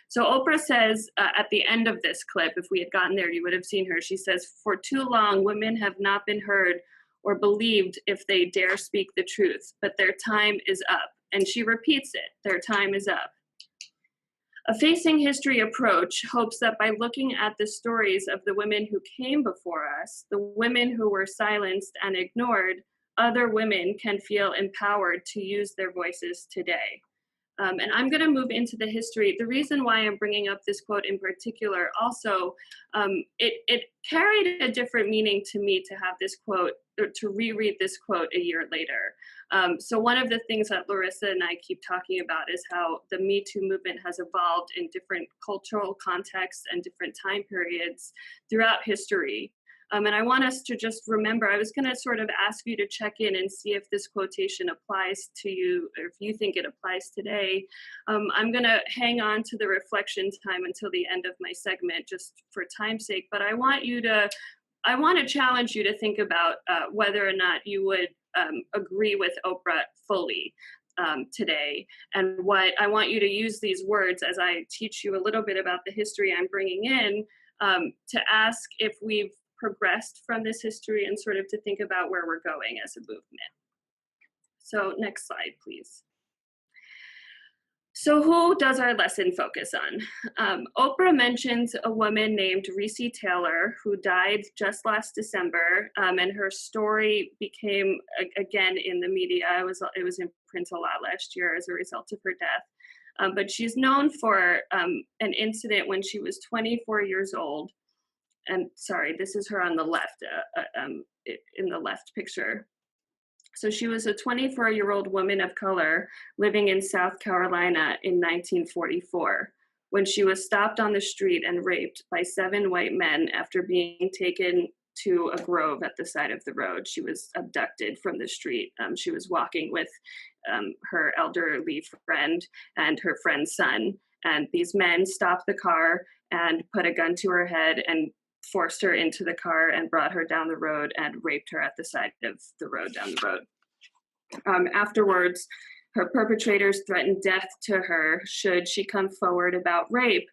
So Oprah says at the end of this clip, if we had gotten there, you would have seen her. She says, "For too long, women have not been heard or believed if they dare speak the truth, but their time is up." And she repeats it, their time is up. A facing history approach hopes that by looking at the stories of the women who came before us, the women who were silenced and ignored, other women can feel empowered to use their voices today. And I'm going to move into the history. The reason why I'm bringing up this quote in particular also, it carried a different meaning to me to have this quote, or to reread this quote a year later. So one of the things that Larissa and I keep talking about is how the Me Too movement has evolved in different cultural contexts and different time periods throughout history. And I want us to just remember, I was going to sort of ask you to check in and see if this quotation applies to you, or if you think it applies today. I'm going to hang on to the reflection time until the end of my segment, just for time's sake. But I want to challenge you to think about whether or not you would agree with Oprah fully today. And what I want you to use these words as I teach you a little bit about the history I'm bringing in, to ask if we've progressed from this history and sort of to think about where we're going as a movement. So next slide, please. So who does our lesson focus on? Oprah mentions a woman named Recy Taylor, who died just last December, and her story became, again, in the media. It was in print a lot last year as a result of her death. But she's known for an incident when she was 24 years old. And sorry, this is her on the left, in the left picture. So she was a 24-year-old woman of color living in South Carolina in 1944 when she was stopped on the street and raped by 7 white men after being taken to a grove at the side of the road. She was abducted from the street. She was walking with her elderly friend and her friend's son. And these men stopped the car and put a gun to her head and forced her into the car and brought her down the road and raped her at the side of the road down the road. Afterwards, her perpetrators threatened death to her should she come forward about rape,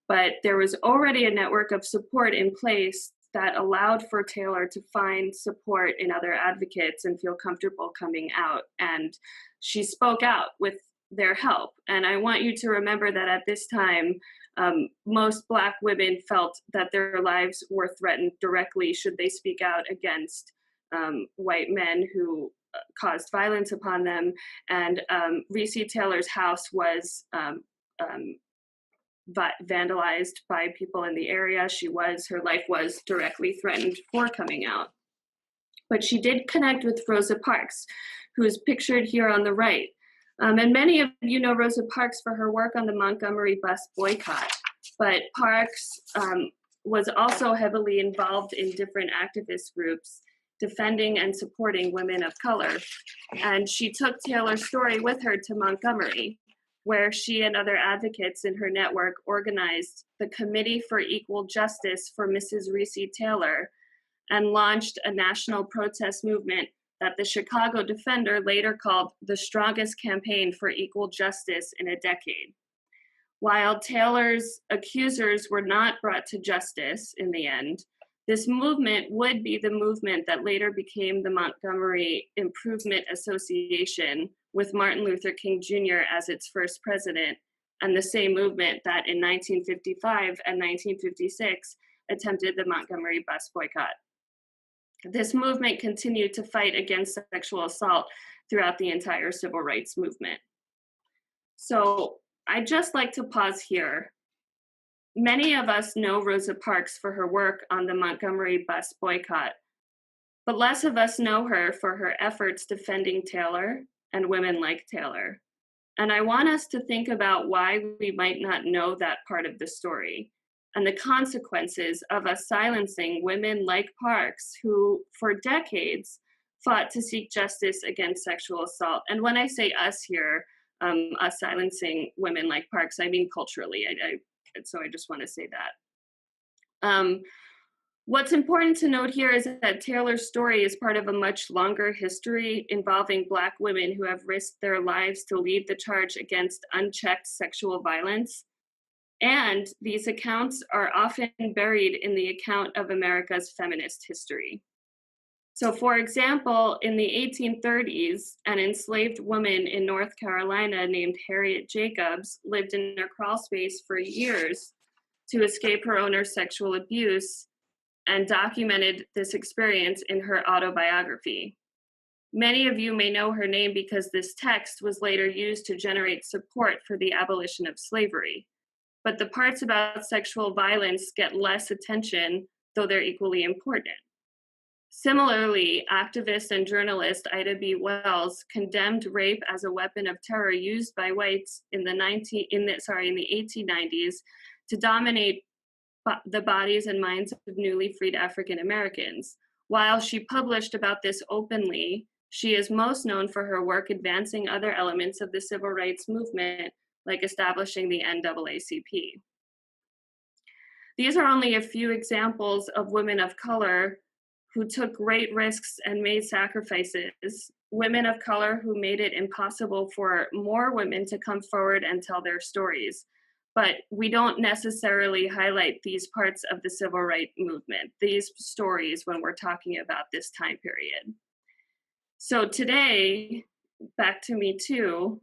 but there was already a network of support in place that allowed for Taylor to find support in other advocates and feel comfortable coming out. And she spoke out with their help. And I want you to remember that at this time, most Black women felt that their lives were threatened directly should they speak out against white men who caused violence upon them. And Recy Taylor's house was vandalized by people in the area. Her life was directly threatened for coming out. But she did connect with Rosa Parks, who is pictured here on the right. And many of you know Rosa Parks for her work on the Montgomery bus boycott, but Parks was also heavily involved in different activist groups defending and supporting women of color. And she took Taylor's story with her to Montgomery, where she and other advocates in her network organized the Committee for Equal Justice for Mrs. Recy Taylor and launched a national protest movement that the Chicago Defender later called the strongest campaign for equal justice in a decade. While Taylor's accusers were not brought to justice in the end, this movement would be the movement that later became the Montgomery Improvement Association, with Martin Luther King Jr. as its first president, and the same movement that in 1955 and 1956 attempted the Montgomery bus boycott. This movement continued to fight against sexual assault throughout the entire civil rights movement. So I'd just like to pause here. Many of us know Rosa Parks for her work on the Montgomery bus boycott, but less of us know her for her efforts defending Taylor and women like Taylor. And I want us to think about why we might not know that part of the story and the consequences of us silencing women like Parks, who for decades fought to seek justice against sexual assault. And when I say us here, us silencing women like Parks, I mean culturally. So I just want to say that. What's important to note here is that Taylor's story is part of a much longer history involving Black women who have risked their lives to lead the charge against unchecked sexual violence. And these accounts are often buried in the account of America's feminist history. So, for example, in the 1830s, an enslaved woman in North Carolina named Harriet Jacobs lived in a crawl space for years to escape her owner's sexual abuse and documented this experience in her autobiography. Many of you may know her name because this text was later used to generate support for the abolition of slavery. But the parts about sexual violence get less attention, though they're equally important. Similarly, activist and journalist Ida B. Wells condemned rape as a weapon of terror used by whites in the 1890s to dominate the bodies and minds of newly freed African Americans. While she published about this openly, she is most known for her work advancing other elements of the civil rights movement, like establishing the NAACP. These are only a few examples of women of color who took great risks and made sacrifices, women of color who made it impossible for more women to come forward and tell their stories. But we don't necessarily highlight these parts of the civil rights movement, these stories, when we're talking about this time period. So today, back to Me Too,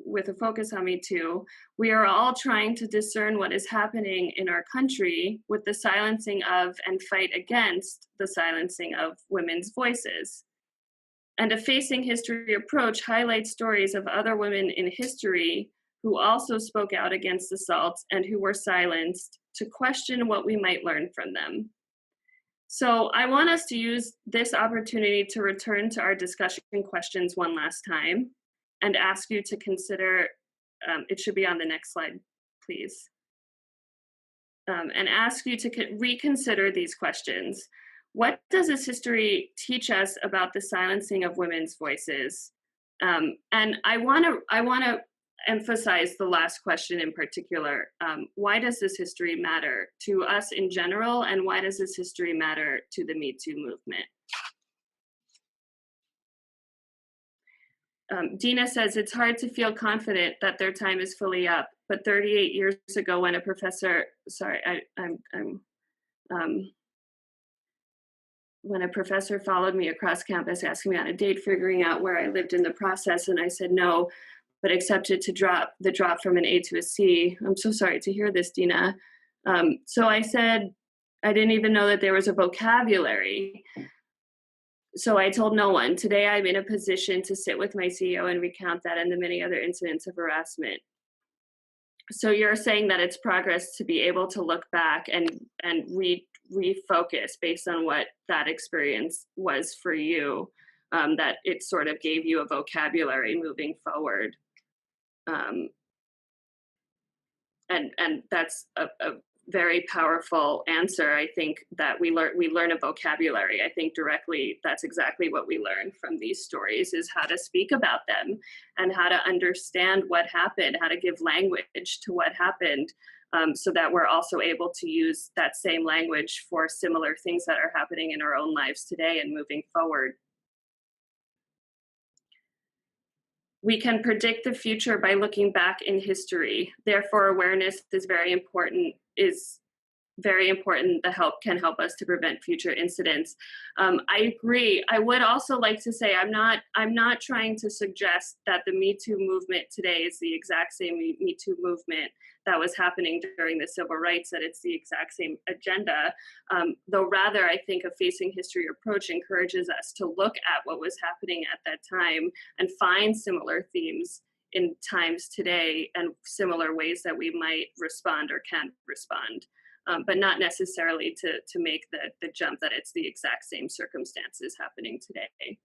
with a focus on Me Too, we are all trying to discern what is happening in our country with the silencing of and fight against the silencing of women's voices. And a Facing History approach highlights stories of other women in history who also spoke out against assault and who were silenced, to question what we might learn from them. So I want us to use this opportunity to return to our discussion questions one last time and ask you to consider, it should be on the next slide, please. And ask you to reconsider these questions. What does this history teach us about the silencing of women's voices? And I wanna emphasize the last question in particular. Why does this history matter to us in general, and why does this history matter to the Me Too movement? Dina says, it's hard to feel confident that their time is fully up, but 38 years ago when a professor, when a professor followed me across campus asking me on a date, figuring out where I lived in the process, and I said no, but accepted to drop from an A to a C. I'm so sorry to hear this, Dina. So I said, I didn't even know that there was a vocabulary. So I told no one. Today I'm in a position to sit with my CEO and recount that and the many other incidents of harassment. So you're saying that it's progress to be able to look back and refocus based on what that experience was for you, that it sort of gave you a vocabulary moving forward. And that's a very powerful answer. I think that we learn a vocabulary. I think directly that's exactly what we learn from these stories, is how to speak about them and how to understand what happened, how to give language to what happened, so that we're also able to use that same language for similar things that are happening in our own lives today and moving forward. We can predict the future by looking back in history. Therefore, awareness is very important, can help us to prevent future incidents. I agree. I would also like to say I'm not trying to suggest that the Me Too movement today is the exact same Me Too movement that was happening during the civil rights, that it's the exact same agenda, though rather I think a Facing History approach encourages us to look at what was happening at that time and find similar themes in times today and similar ways that we might respond or can respond. But not necessarily to make the jump that it's the exact same circumstances happening today.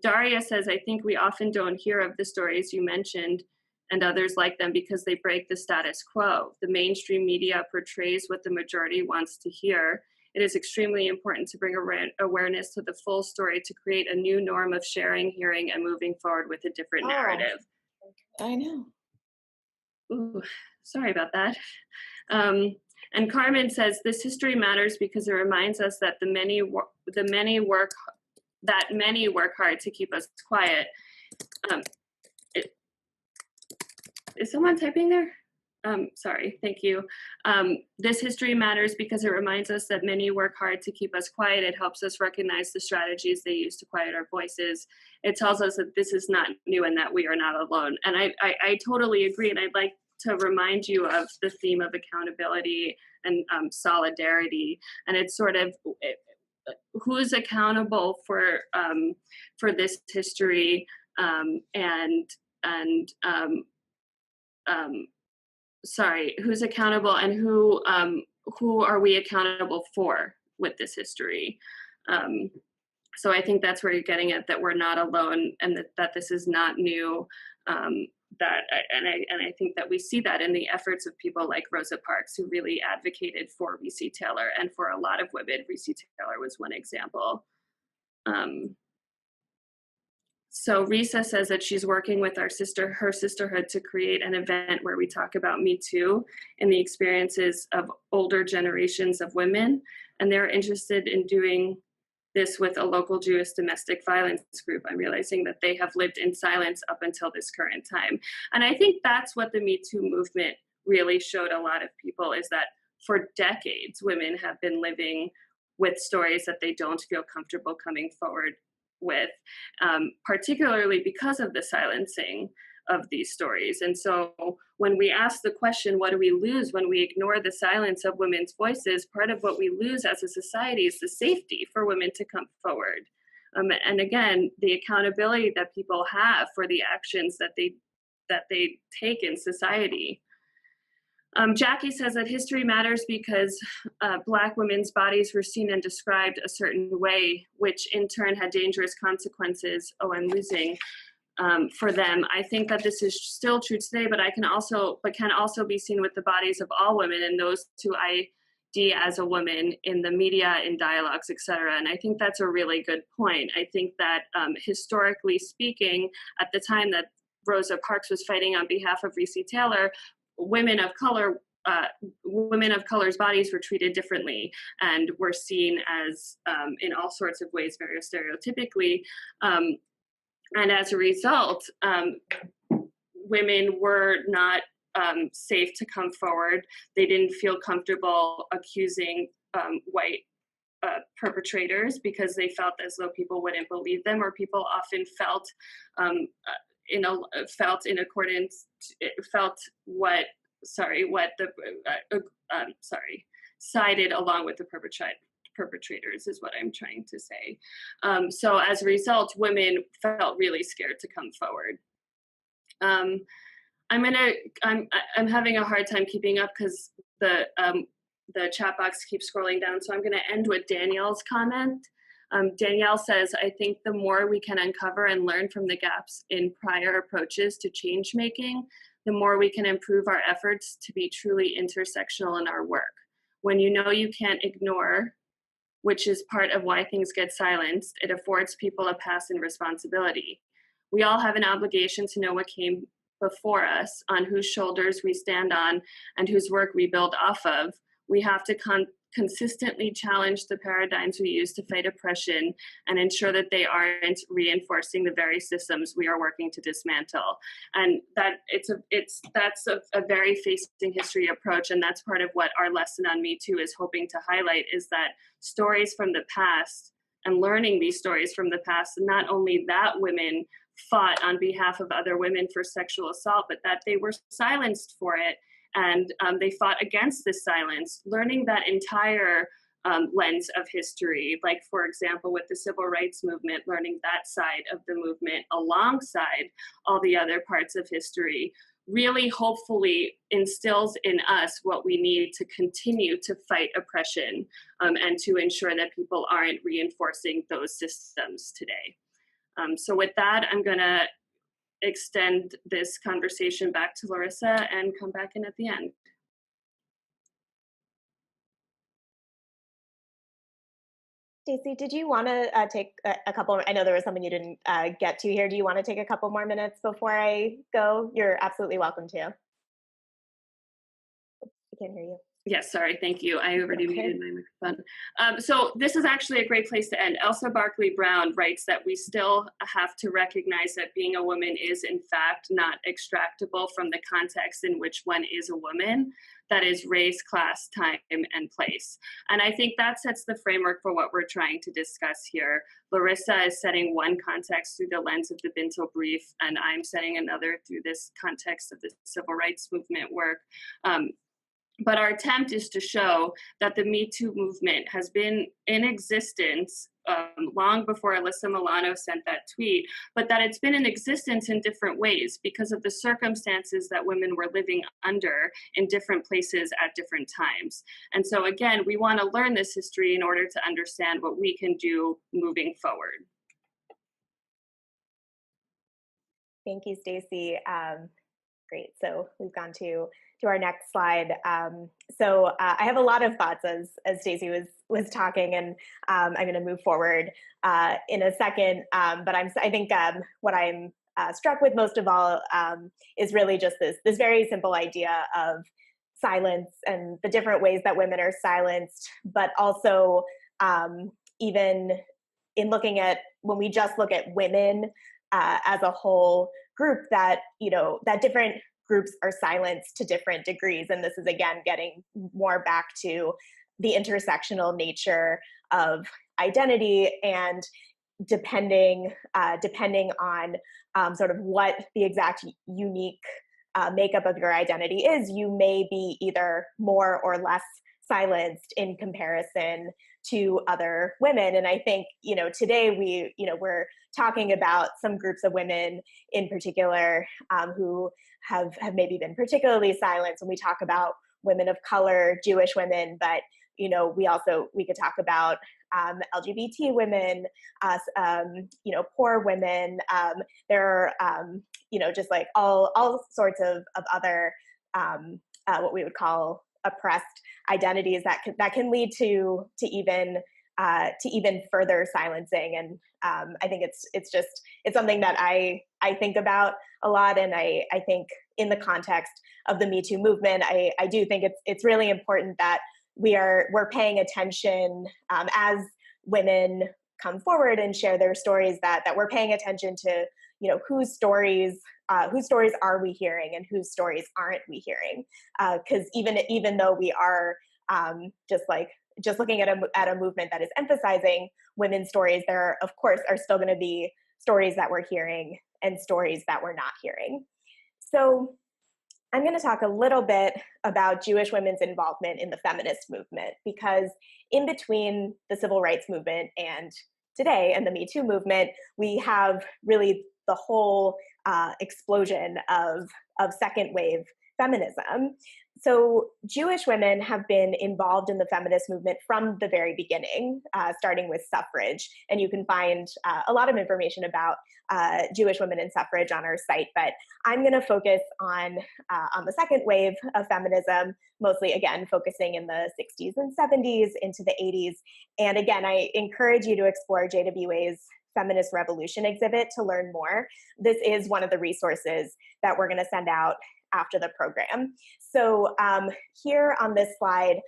Daria says, I think we often don't hear of the stories you mentioned and others like them because they break the status quo. The mainstream media portrays what the majority wants to hear. It is extremely important to bring awareness to the full story to create a new norm of sharing, hearing, and moving forward with a different narrative. I know. Ooh, sorry about that. And Carmen says, this history matters because it reminds us that many work hard to keep us quiet. Is someone typing there? Sorry, thank you. This history matters because it reminds us that many work hard to keep us quiet. It helps us recognize the strategies they use to quiet our voices. It tells us that this is not new and that we are not alone. And I totally agree. And I'd like to remind you of the theme of accountability and solidarity. And it's sort of who's accountable for this history who's accountable and who are we accountable for with this history? So I think that's where you're getting at, that we're not alone and that this is not new. I think that we see that in the efforts of people like Rosa Parks, who really advocated for Recy Taylor, and for a lot of women, Recy Taylor was one example. So Risa says that she's working with her sisterhood to create an event where we talk about Me Too and the experiences of older generations of women. And they're interested in doing this with a local Jewish domestic violence group. I'm realizing that they have lived in silence up until this current time. And I think that's what the Me Too movement really showed a lot of people, is that for decades, women have been living with stories that they don't feel comfortable coming forward with, particularly because of the silencing of these stories. And so when we ask the question, what do we lose when we ignore the silence of women's voices, part of what we lose as a society is the safety for women to come forward. And again, the accountability that people have for the actions that they take in society. Jackie says that history matters because Black women's bodies were seen and described a certain way, which in turn had dangerous consequences. Oh, I'm losing for them. I think that this is still true today, but can also be seen with the bodies of all women and those who ID as a woman in the media, in dialogues, etc. And I think that's a really good point. I think that historically speaking, at the time that Rosa Parks was fighting on behalf of Recy Taylor, women of color's bodies were treated differently and were seen as, in all sorts of ways, very stereotypically. And as a result, women were not safe to come forward. They didn't feel comfortable accusing white perpetrators because they felt as though people wouldn't believe them, or people often felt sided along with the perpetrators is what I'm trying to say. So as a result, women felt really scared to come forward. I'm having a hard time keeping up because the chat box keeps scrolling down. So I'm gonna end with Danielle's comment. Danielle says, I think the more we can uncover and learn from the gaps in prior approaches to change making, the more we can improve our efforts to be truly intersectional in our work. When you know you can't ignore, which is part of why things get silenced, it affords people a pass and responsibility. We all have an obligation to know what came before us, on whose shoulders we stand on, and whose work we build off of. We have to consistently challenge the paradigms we use to fight oppression and ensure that they aren't reinforcing the very systems we are working to dismantle. And that's a very facing history approach, and that's part of what our lesson on Me Too is hoping to highlight, is that stories from the past and learning these stories from the past, and not only that women fought on behalf of other women for sexual assault, but that they were silenced for it. And they fought against this silence, learning that entire lens of history, like, for example, with the civil rights movement, learning that side of the movement alongside all the other parts of history, really hopefully instills in us what we need to continue to fight oppression and to ensure that people aren't reinforcing those systems today. So with that, I'm going to extend this conversation back to Larissa and come back in at the end. Stacey, did you want to take a couple? I know there was something you didn't get to here. Do you want to take a couple more minutes before I go? You're absolutely welcome to. I can't hear you. Yes, sorry, thank you. I already Okay. muted my microphone. So this is actually a great place to end. Elsa Barkley Brown writes that we still have to recognize that being a woman is in fact not extractable from the context in which one is a woman, that is race, class, time, and place. And I think that sets the framework for what we're trying to discuss here. Larissa is setting one context through the lens of the Bintel Brief, and I'm setting another through this context of the civil rights movement work. But our attempt is to show that the Me Too movement has been in existence long before Alyssa Milano sent that tweet, but that it's been in existence in different ways because of the circumstances that women were living under in different places at different times. And so again, we want to learn this history in order to understand what we can do moving forward. Thank you, Stacey. Great. So we've gone to our next slide. I have a lot of thoughts as Stacey was talking, and I'm going to move forward in a second. But I think what I'm struck with most of all is really just this very simple idea of silence and the different ways that women are silenced, but also even in looking at when we just look at women as a whole group, that that different groups are silenced to different degrees. And this is again getting more back to the intersectional nature of identity, and depending on sort of what the exact unique makeup of your identity is, you may be either more or less silenced in comparison to other women. And I think today we're talking about some groups of women in particular who have maybe been particularly silenced when we talk about women of color, Jewish women, but we could talk about LGBT women, poor women. There are just like all sorts of other what we would call oppressed identities that can lead to even further silencing. And I think it's something that I think about a lot. And I think in the context of the Me Too movement, I do think it's really important that we're paying attention as women come forward and share their stories, that we're paying attention to whose stories are we hearing and whose stories aren't we hearing, because even though we are just looking at a movement that is emphasizing women's stories, there of course are still going to be stories that we're hearing and stories that we're not hearing. So I'm going to talk a little bit about Jewish women's involvement in the feminist movement, because in between the civil rights movement and today and the Me Too movement, we have really the whole explosion of second wave feminism. So Jewish women have been involved in the feminist movement from the very beginning, starting with suffrage. And you can find a lot of information about Jewish women in suffrage on our site. But I'm going to focus on the second wave of feminism, mostly, again, focusing in the 60s and 70s into the 80s. And again, I encourage you to explore JWA's Feminist Revolution exhibit to learn more. This is one of the resources that we're going to send out after the program. So here on this slide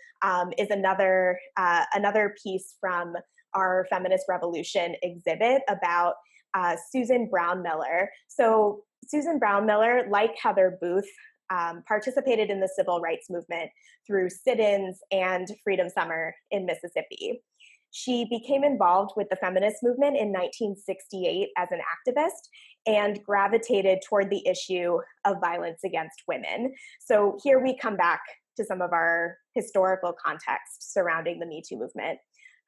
is another piece from our Feminist Revolution exhibit about Susan Brown Miller. So Susan Brown Miller, like Heather Booth, participated in the civil rights movement through sit-ins and Freedom Summer in Mississippi. She became involved with the feminist movement in 1968 as an activist and gravitated toward the issue of violence against women. So here we come back to some of our historical context surrounding the Me Too movement.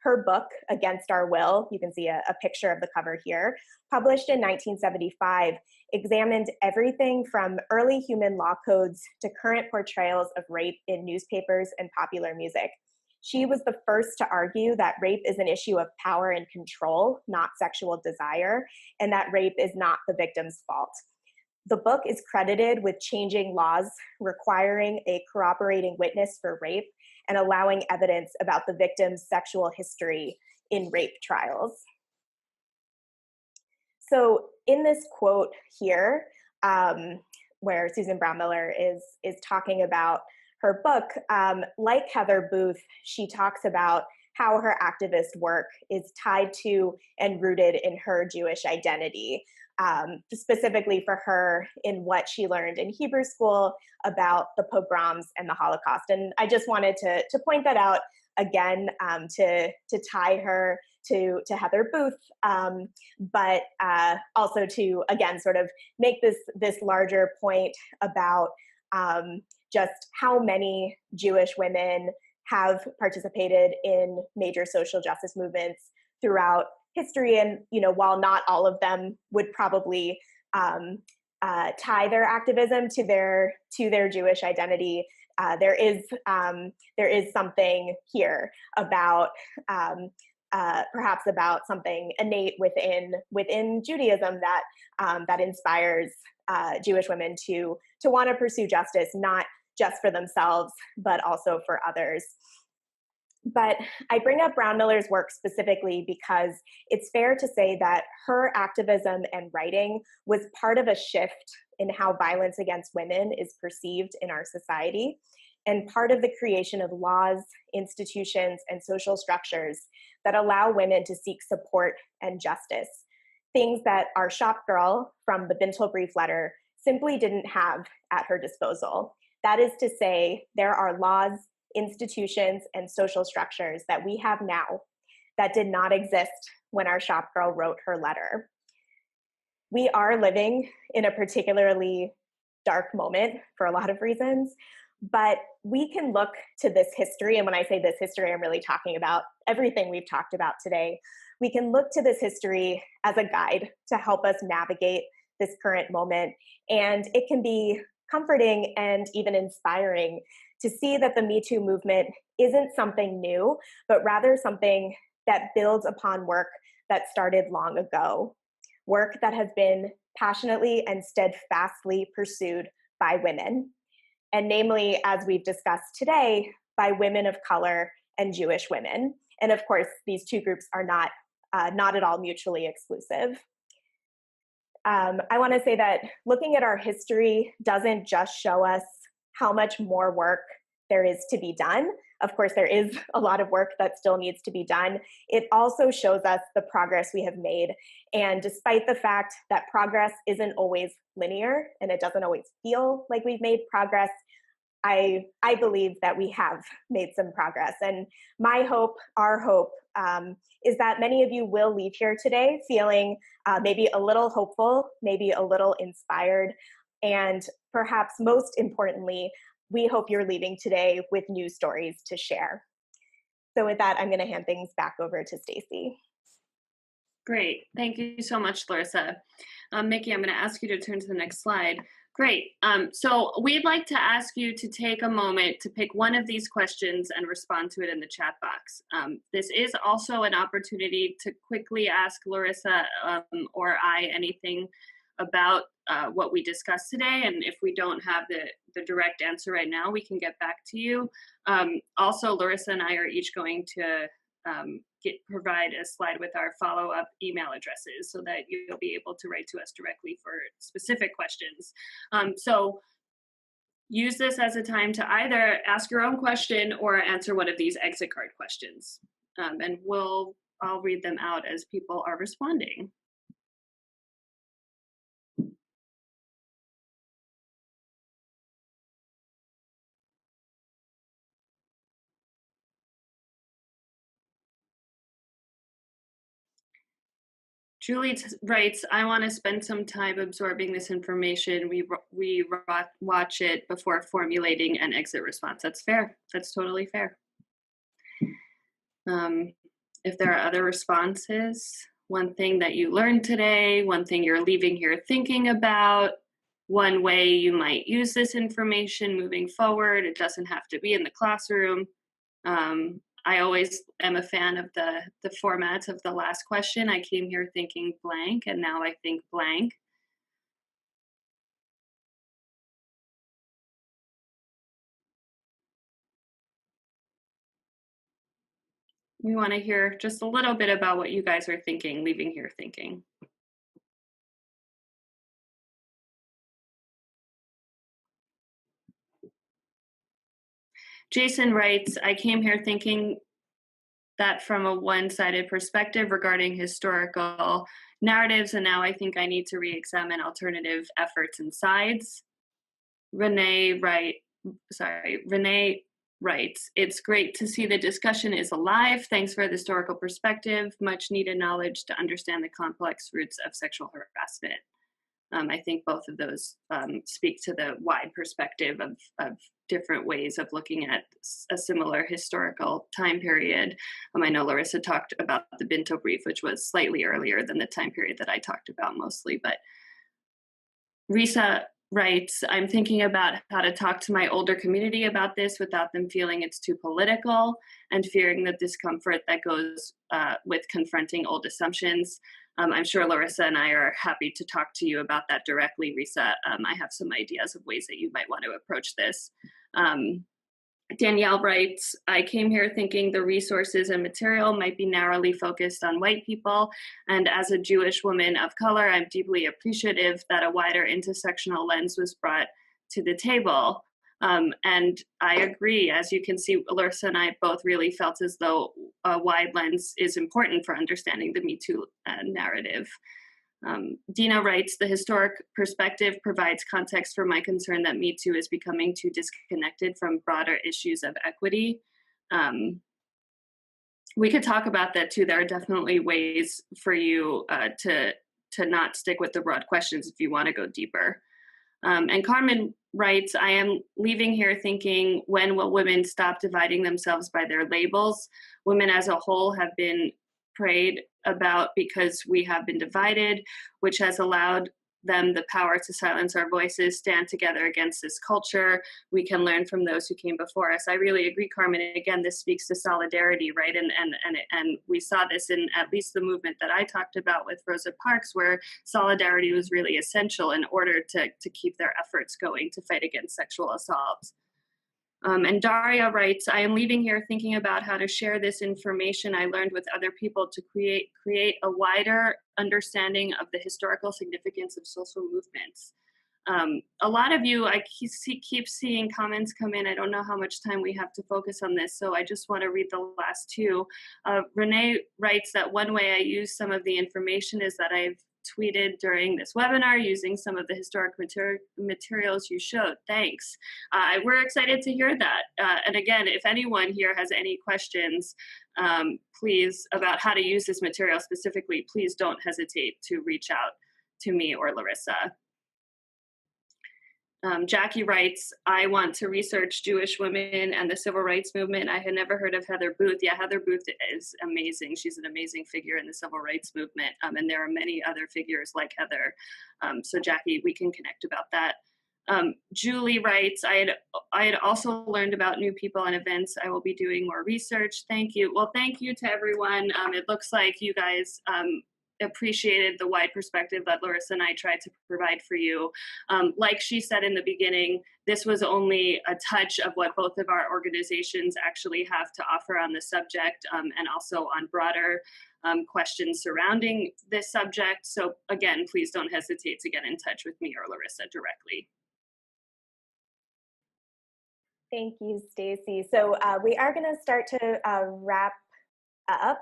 Her book, Against Our Will, you can see a picture of the cover here, published in 1975, examined everything from early human law codes to current portrayals of rape in newspapers and popular music. She was the first to argue that rape is an issue of power and control, not sexual desire, and that rape is not the victim's fault. The book is credited with changing laws requiring a corroborating witness for rape and allowing evidence about the victim's sexual history in rape trials. So in this quote here, where Susan Brownmiller is talking about her book, like Heather Booth, she talks about how her activist work is tied to and rooted in her Jewish identity, specifically for her in what she learned in Hebrew school about the pogroms and the Holocaust. And I just wanted to point that out again, to tie her to Heather Booth, but also to, again, sort of make this larger point about just how many Jewish women have participated in major social justice movements throughout history. And, while not all of them would probably tie their activism to their Jewish identity, there is something here about perhaps about something innate within Judaism that inspires Jewish women to want to pursue justice, not just for themselves, but also for others. But I bring up Brownmiller's work specifically because it's fair to say that her activism and writing was part of a shift in how violence against women is perceived in our society, and part of the creation of laws, institutions, and social structures that allow women to seek support and justice, things that our shop girl from the Bintel Brief letter simply didn't have at her disposal. That is to say, there are laws, institutions, and social structures that we have now that did not exist when our shop girl wrote her letter. We are living in a particularly dark moment for a lot of reasons, but we can look to this history, and when I say this history, I'm really talking about everything we've talked about today. We can look to this history as a guide to help us navigate this current moment, and it can be comforting and even inspiring to see that the Me Too movement isn't something new, but rather something that builds upon work that started long ago, work that has been passionately and steadfastly pursued by women, and namely, as we've discussed today, by women of color and Jewish women. And of course, these two groups are not at all mutually exclusive. I want to say that looking at our history doesn't just show us how much more work there is to be done. Of course, there is a lot of work that still needs to be done. It also shows us the progress we have made. And despite the fact that progress isn't always linear and it doesn't always feel like we've made progress, I believe that we have made some progress. And my hope, our hope, is that many of you will leave here today feeling maybe a little hopeful, maybe a little inspired, and perhaps most importantly, we hope you're leaving today with new stories to share. So with that, I'm going to hand things back over to Stacy. Great. Thank you so much, Larissa. Mickey, I'm going to ask you to turn to the next slide. Great. So we'd like to ask you to take a moment to pick one of these questions and respond to it in the chat box. This is also an opportunity to quickly ask Larissa or I anything about what we discussed today. And if we don't have the direct answer right now, we can get back to you. Also, Larissa and I are each going to provide a slide with our follow-up email addresses so that you'll be able to write to us directly for specific questions. So use this as a time to either ask your own question or answer one of these exit card questions. And I'll read them out as people are responding. Julie writes, I want to spend some time absorbing this information. We watch it before formulating an exit response. That's fair. That's totally fair. If there are other responses, one thing that you learned today, one thing you're leaving here thinking about, one way you might use this information moving forward. It doesn't have to be in the classroom. I always am a fan of the format of the last question. I came here thinking blank, and now I think blank. We want to hear just a little bit about what you guys are thinking, leaving here thinking. Jason writes, I came here thinking that from a one-sided perspective regarding historical narratives, and now I think I need to re-examine alternative efforts and sides. Renee writes, it's great to see the discussion is alive. Thanks for the historical perspective, much needed knowledge to understand the complex roots of sexual harassment. I think both of those speak to the wide perspective of different ways of looking at a similar historical time period. I know Larissa talked about the Binto Brief, which was slightly earlier than the time period that I talked about mostly, but Risa writes, I'm thinking about how to talk to my older community about this without them feeling it's too political and fearing the discomfort that goes with confronting old assumptions. I'm sure Larissa and I are happy to talk to you about that directly, Risa. I have some ideas of ways that you might want to approach this. Danielle writes, I came here thinking the resources and material might be narrowly focused on white people, and as a Jewish woman of color, I'm deeply appreciative that a wider intersectional lens was brought to the table. And I agree, as you can see, Larissa and I both really felt as though a wide lens is important for understanding the Me Too narrative. Dina writes, the historic perspective provides context for my concern that Me Too is becoming too disconnected from broader issues of equity. We could talk about that too. There are definitely ways for you to not stick with the broad questions if you want to go deeper. And Carmen writes, I am leaving here thinking, when will women stop dividing themselves by their labels? Women as a whole have been prayed about because we have been divided, which has allowed them the power to silence our voices, stand together against this culture. We can learn from those who came before us. I really agree, Carmen. And again, this speaks to solidarity, right? And we saw this in at least the movement that I talked about with Rosa Parks, where solidarity was really essential in order to keep their efforts going to fight against sexual assault. And Daria writes, I am leaving here thinking about how to share this information I learned with other people to create a wider understanding of the historical significance of social movements. A lot of you, I keep seeing comments come in. I don't know how much time we have to focus on this, so I just want to read the last two. Renee writes that one way I use some of the information is that I've tweeted during this webinar using some of the historic materials you showed. Thanks. We're excited to hear that. And again, if anyone here has any questions, please, about how to use this material specifically, please don't hesitate to reach out to me or Larissa. Jackie writes, I want to research Jewish women and the civil rights movement. I had never heard of Heather Booth. Yeah, Heather Booth is amazing. She's an amazing figure in the civil rights movement. And there are many other figures like Heather. So Jackie, we can connect about that. Julie writes, I had also learned about new people and events. I will be doing more research. Thank you. Well, thank you to everyone. It looks like you guys appreciated the wide perspective that Larissa and I tried to provide for you. Like she said in the beginning, this was only a touch of what both of our organizations actually have to offer on the subject, and also on broader questions surrounding this subject. So again, please don't hesitate to get in touch with me or Larissa directly. Thank you, Stacy. So we are going to start to wrap up.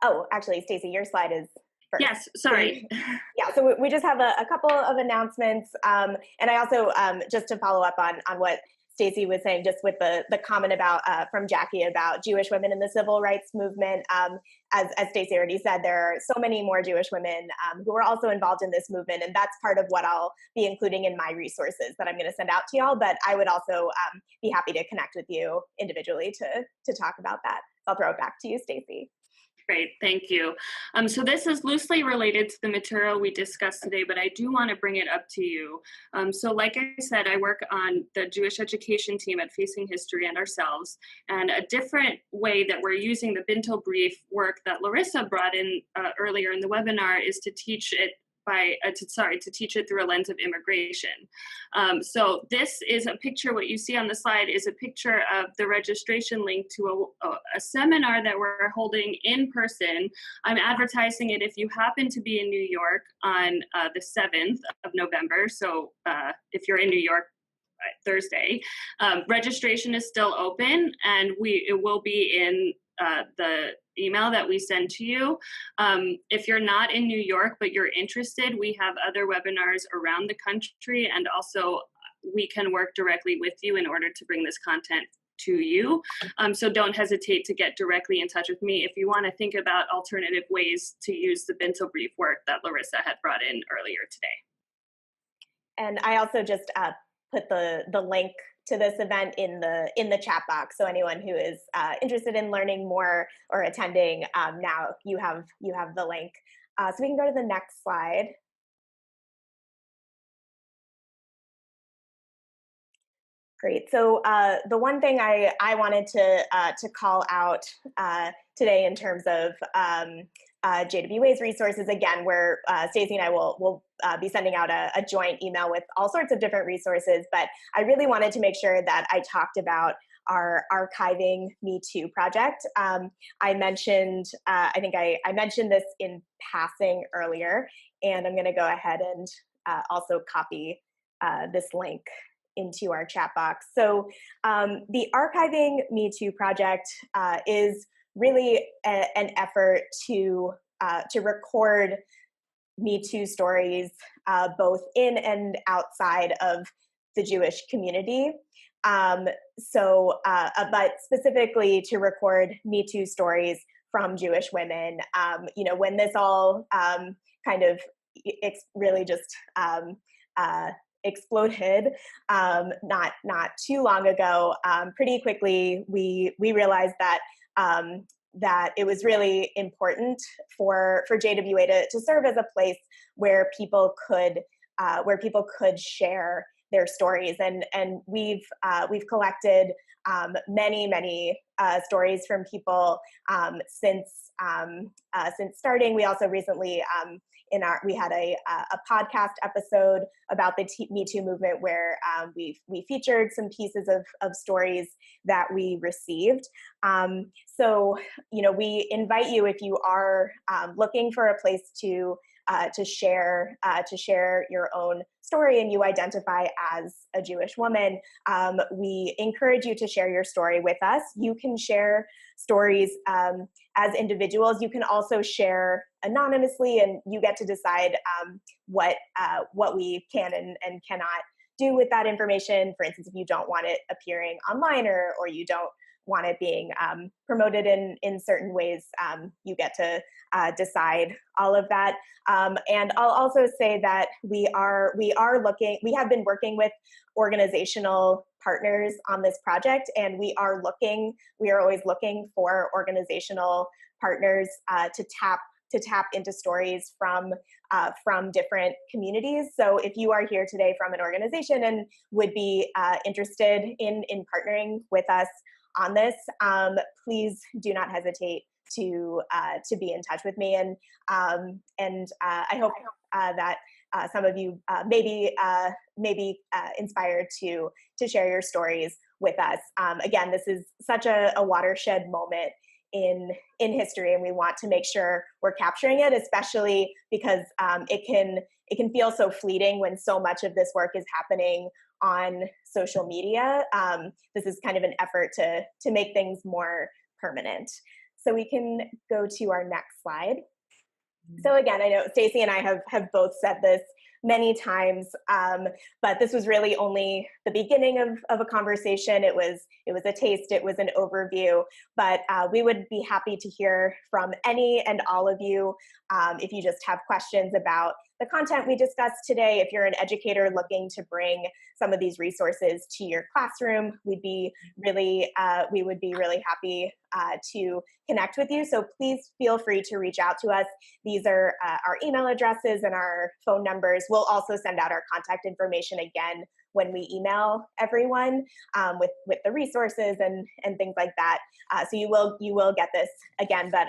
Oh, actually, Stacy, your slide is first. Yes, sorry. Yeah, so we just have a couple of announcements. And I also, just to follow up on what Stacy was saying, just with the comment about from Jackie about Jewish women in the civil rights movement. As Stacy already said, there are so many more Jewish women who are also involved in this movement, and that's part of what I'll be including in my resources that I'm going to send out to y'all. But I would also be happy to connect with you individually to talk about that. So I'll throw it back to you, Stacy. Great, thank you. So this is loosely related to the material we discussed today, but I do want to bring it up to you. So like I said, I work on the Jewish education team at Facing History and Ourselves, and a different way that we're using the Bintel Brief work that Larissa brought in earlier in the webinar is to teach it to teach it through a lens of immigration. So this is a picture, what you see on the slide is a picture of the registration link to a seminar that we're holding in person. I'm advertising it if you happen to be in New York on the 7th of November. So if you're in New York, Thursday. Registration is still open, and it will be in the email that we send to you. If you're not in New York, but you're interested, we have other webinars around the country, and also we can work directly with you in order to bring this content to you. So don't hesitate to get directly in touch with me if you want to think about alternative ways to use the Bintel Brief work that Larissa had brought in earlier today. And I also just put the link to this event in the chat box. So anyone who is interested in learning more or attending, now you have the link. So we can go to the next slide. Great. So the one thing I wanted to call out today in terms of JWA's resources, again, where Stacey and I will be sending out a joint email with all sorts of different resources, but I really wanted to make sure that I talked about our Archiving Me Too project. I mentioned, I think I mentioned this in passing earlier, and I'm gonna go ahead and also copy this link into our chat box. So the Archiving Me Too project is really an effort to record Me Too stories both in and outside of the Jewish community. But specifically to record Me Too stories from Jewish women. You know, when this all kind of really just exploded not too long ago, pretty quickly we realized that that it was really important for JWA to serve as a place where people could share their stories, and we've collected many stories from people since starting. We also recently we had a podcast episode about the Me Too movement where we featured some pieces of stories that we received. So, you know, we invite you, if you are looking for a place to share your own story and you identify as a Jewish woman, we encourage you to share your story with us. You can share stories as individuals. You can also share anonymously, and you get to decide what we can and cannot do with that information. For instance, if you don't want it appearing online, or you don't want it being promoted in certain ways, you get to decide all of that. And I'll also say that we have been working with organizational partners on this project, and we are always looking for organizational partners to tap into stories from different communities. So if you are here today from an organization and would be interested in partnering with us on this, please do not hesitate to be in touch with me. And I hope that some of you may be inspired to share your stories with us. Again, this is such a watershed moment in history, and we want to make sure we're capturing it, especially because it can feel so fleeting when so much of this work is happening on social media. This is kind of an effort to make things more permanent. So we can go to our next slide. So again, I know Stacey and I have both said this many times, but this was really only the beginning of a conversation. It was a taste, it was an overview, but we would be happy to hear from any and all of you if you just have questions about the content we discussed today. If you're an educator looking to bring some of these resources to your classroom, we would be really happy to connect with you. So please feel free to reach out to us. These are our email addresses and our phone numbers. We'll also send out our contact information again when we email everyone with the resources and things like that. So you will get this again, but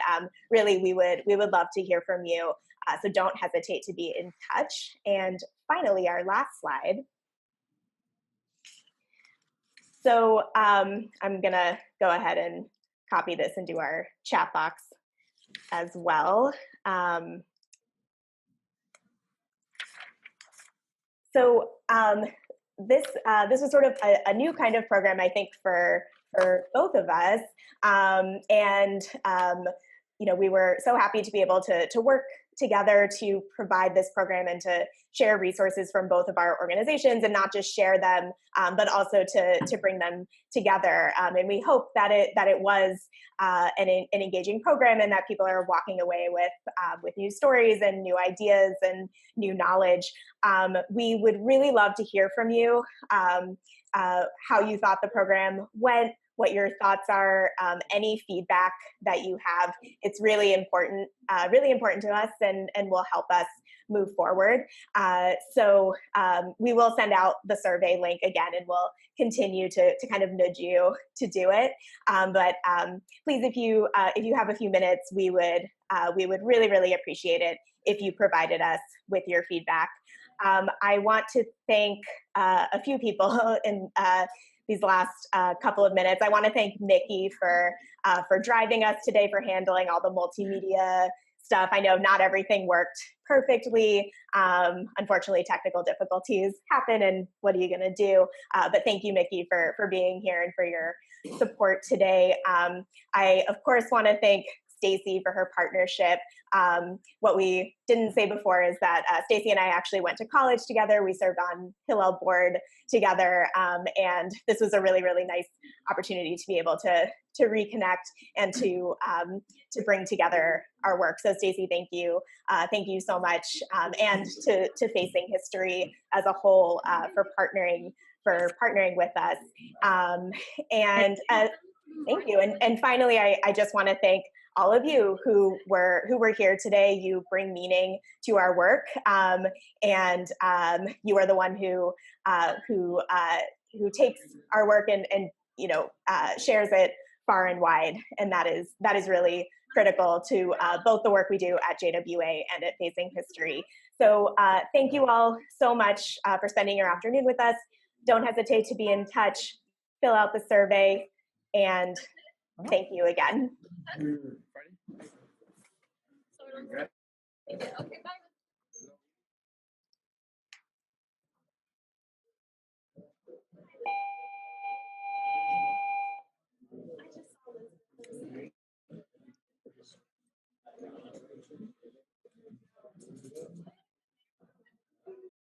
really we would love to hear from you. So don't hesitate to be in touch. And finally, our last slide. So I'm gonna go ahead and copy this into our chat box as well. This was sort of a new kind of program, I think, for both of us. We were so happy to be able to work together to provide this program and to share resources from both of our organizations, and not just share them, but also to bring them together. And we hope that it was an engaging program, and that people are walking away with new stories and new ideas and new knowledge. We would really love to hear from you, how you thought the program went, what your thoughts are, any feedback that you have. It's really important to us, and will help us move forward. So we will send out the survey link again, and we'll continue to kind of nudge you to do it. But please, if you have a few minutes, we would really appreciate it if you provided us with your feedback. I want to thank a few people in these last couple of minutes. I want to thank Mickey for driving us today, for handling all the multimedia stuff. I know not everything worked perfectly. Unfortunately, technical difficulties happen, and what are you going to do? But thank you, Mickey, for being here and for your support today. I, of course, want to thank Stacy for her partnership. What we didn't say before is that Stacy and I actually went to college together. We served on Hillel board together, and this was a really nice opportunity to be able to reconnect and to bring together our work. So Stacy, thank you so much, and to Facing History as a whole for partnering with us. Thank you. And finally, I just want to thank all of you who were here today. You bring meaning to our work, and you are the one who takes our work and shares it far and wide, and that is really critical to both the work we do at JWA and at Facing History. So thank you all so much for spending your afternoon with us. Don't hesitate to be in touch, fill out the survey, and thank you again. Okay, bye.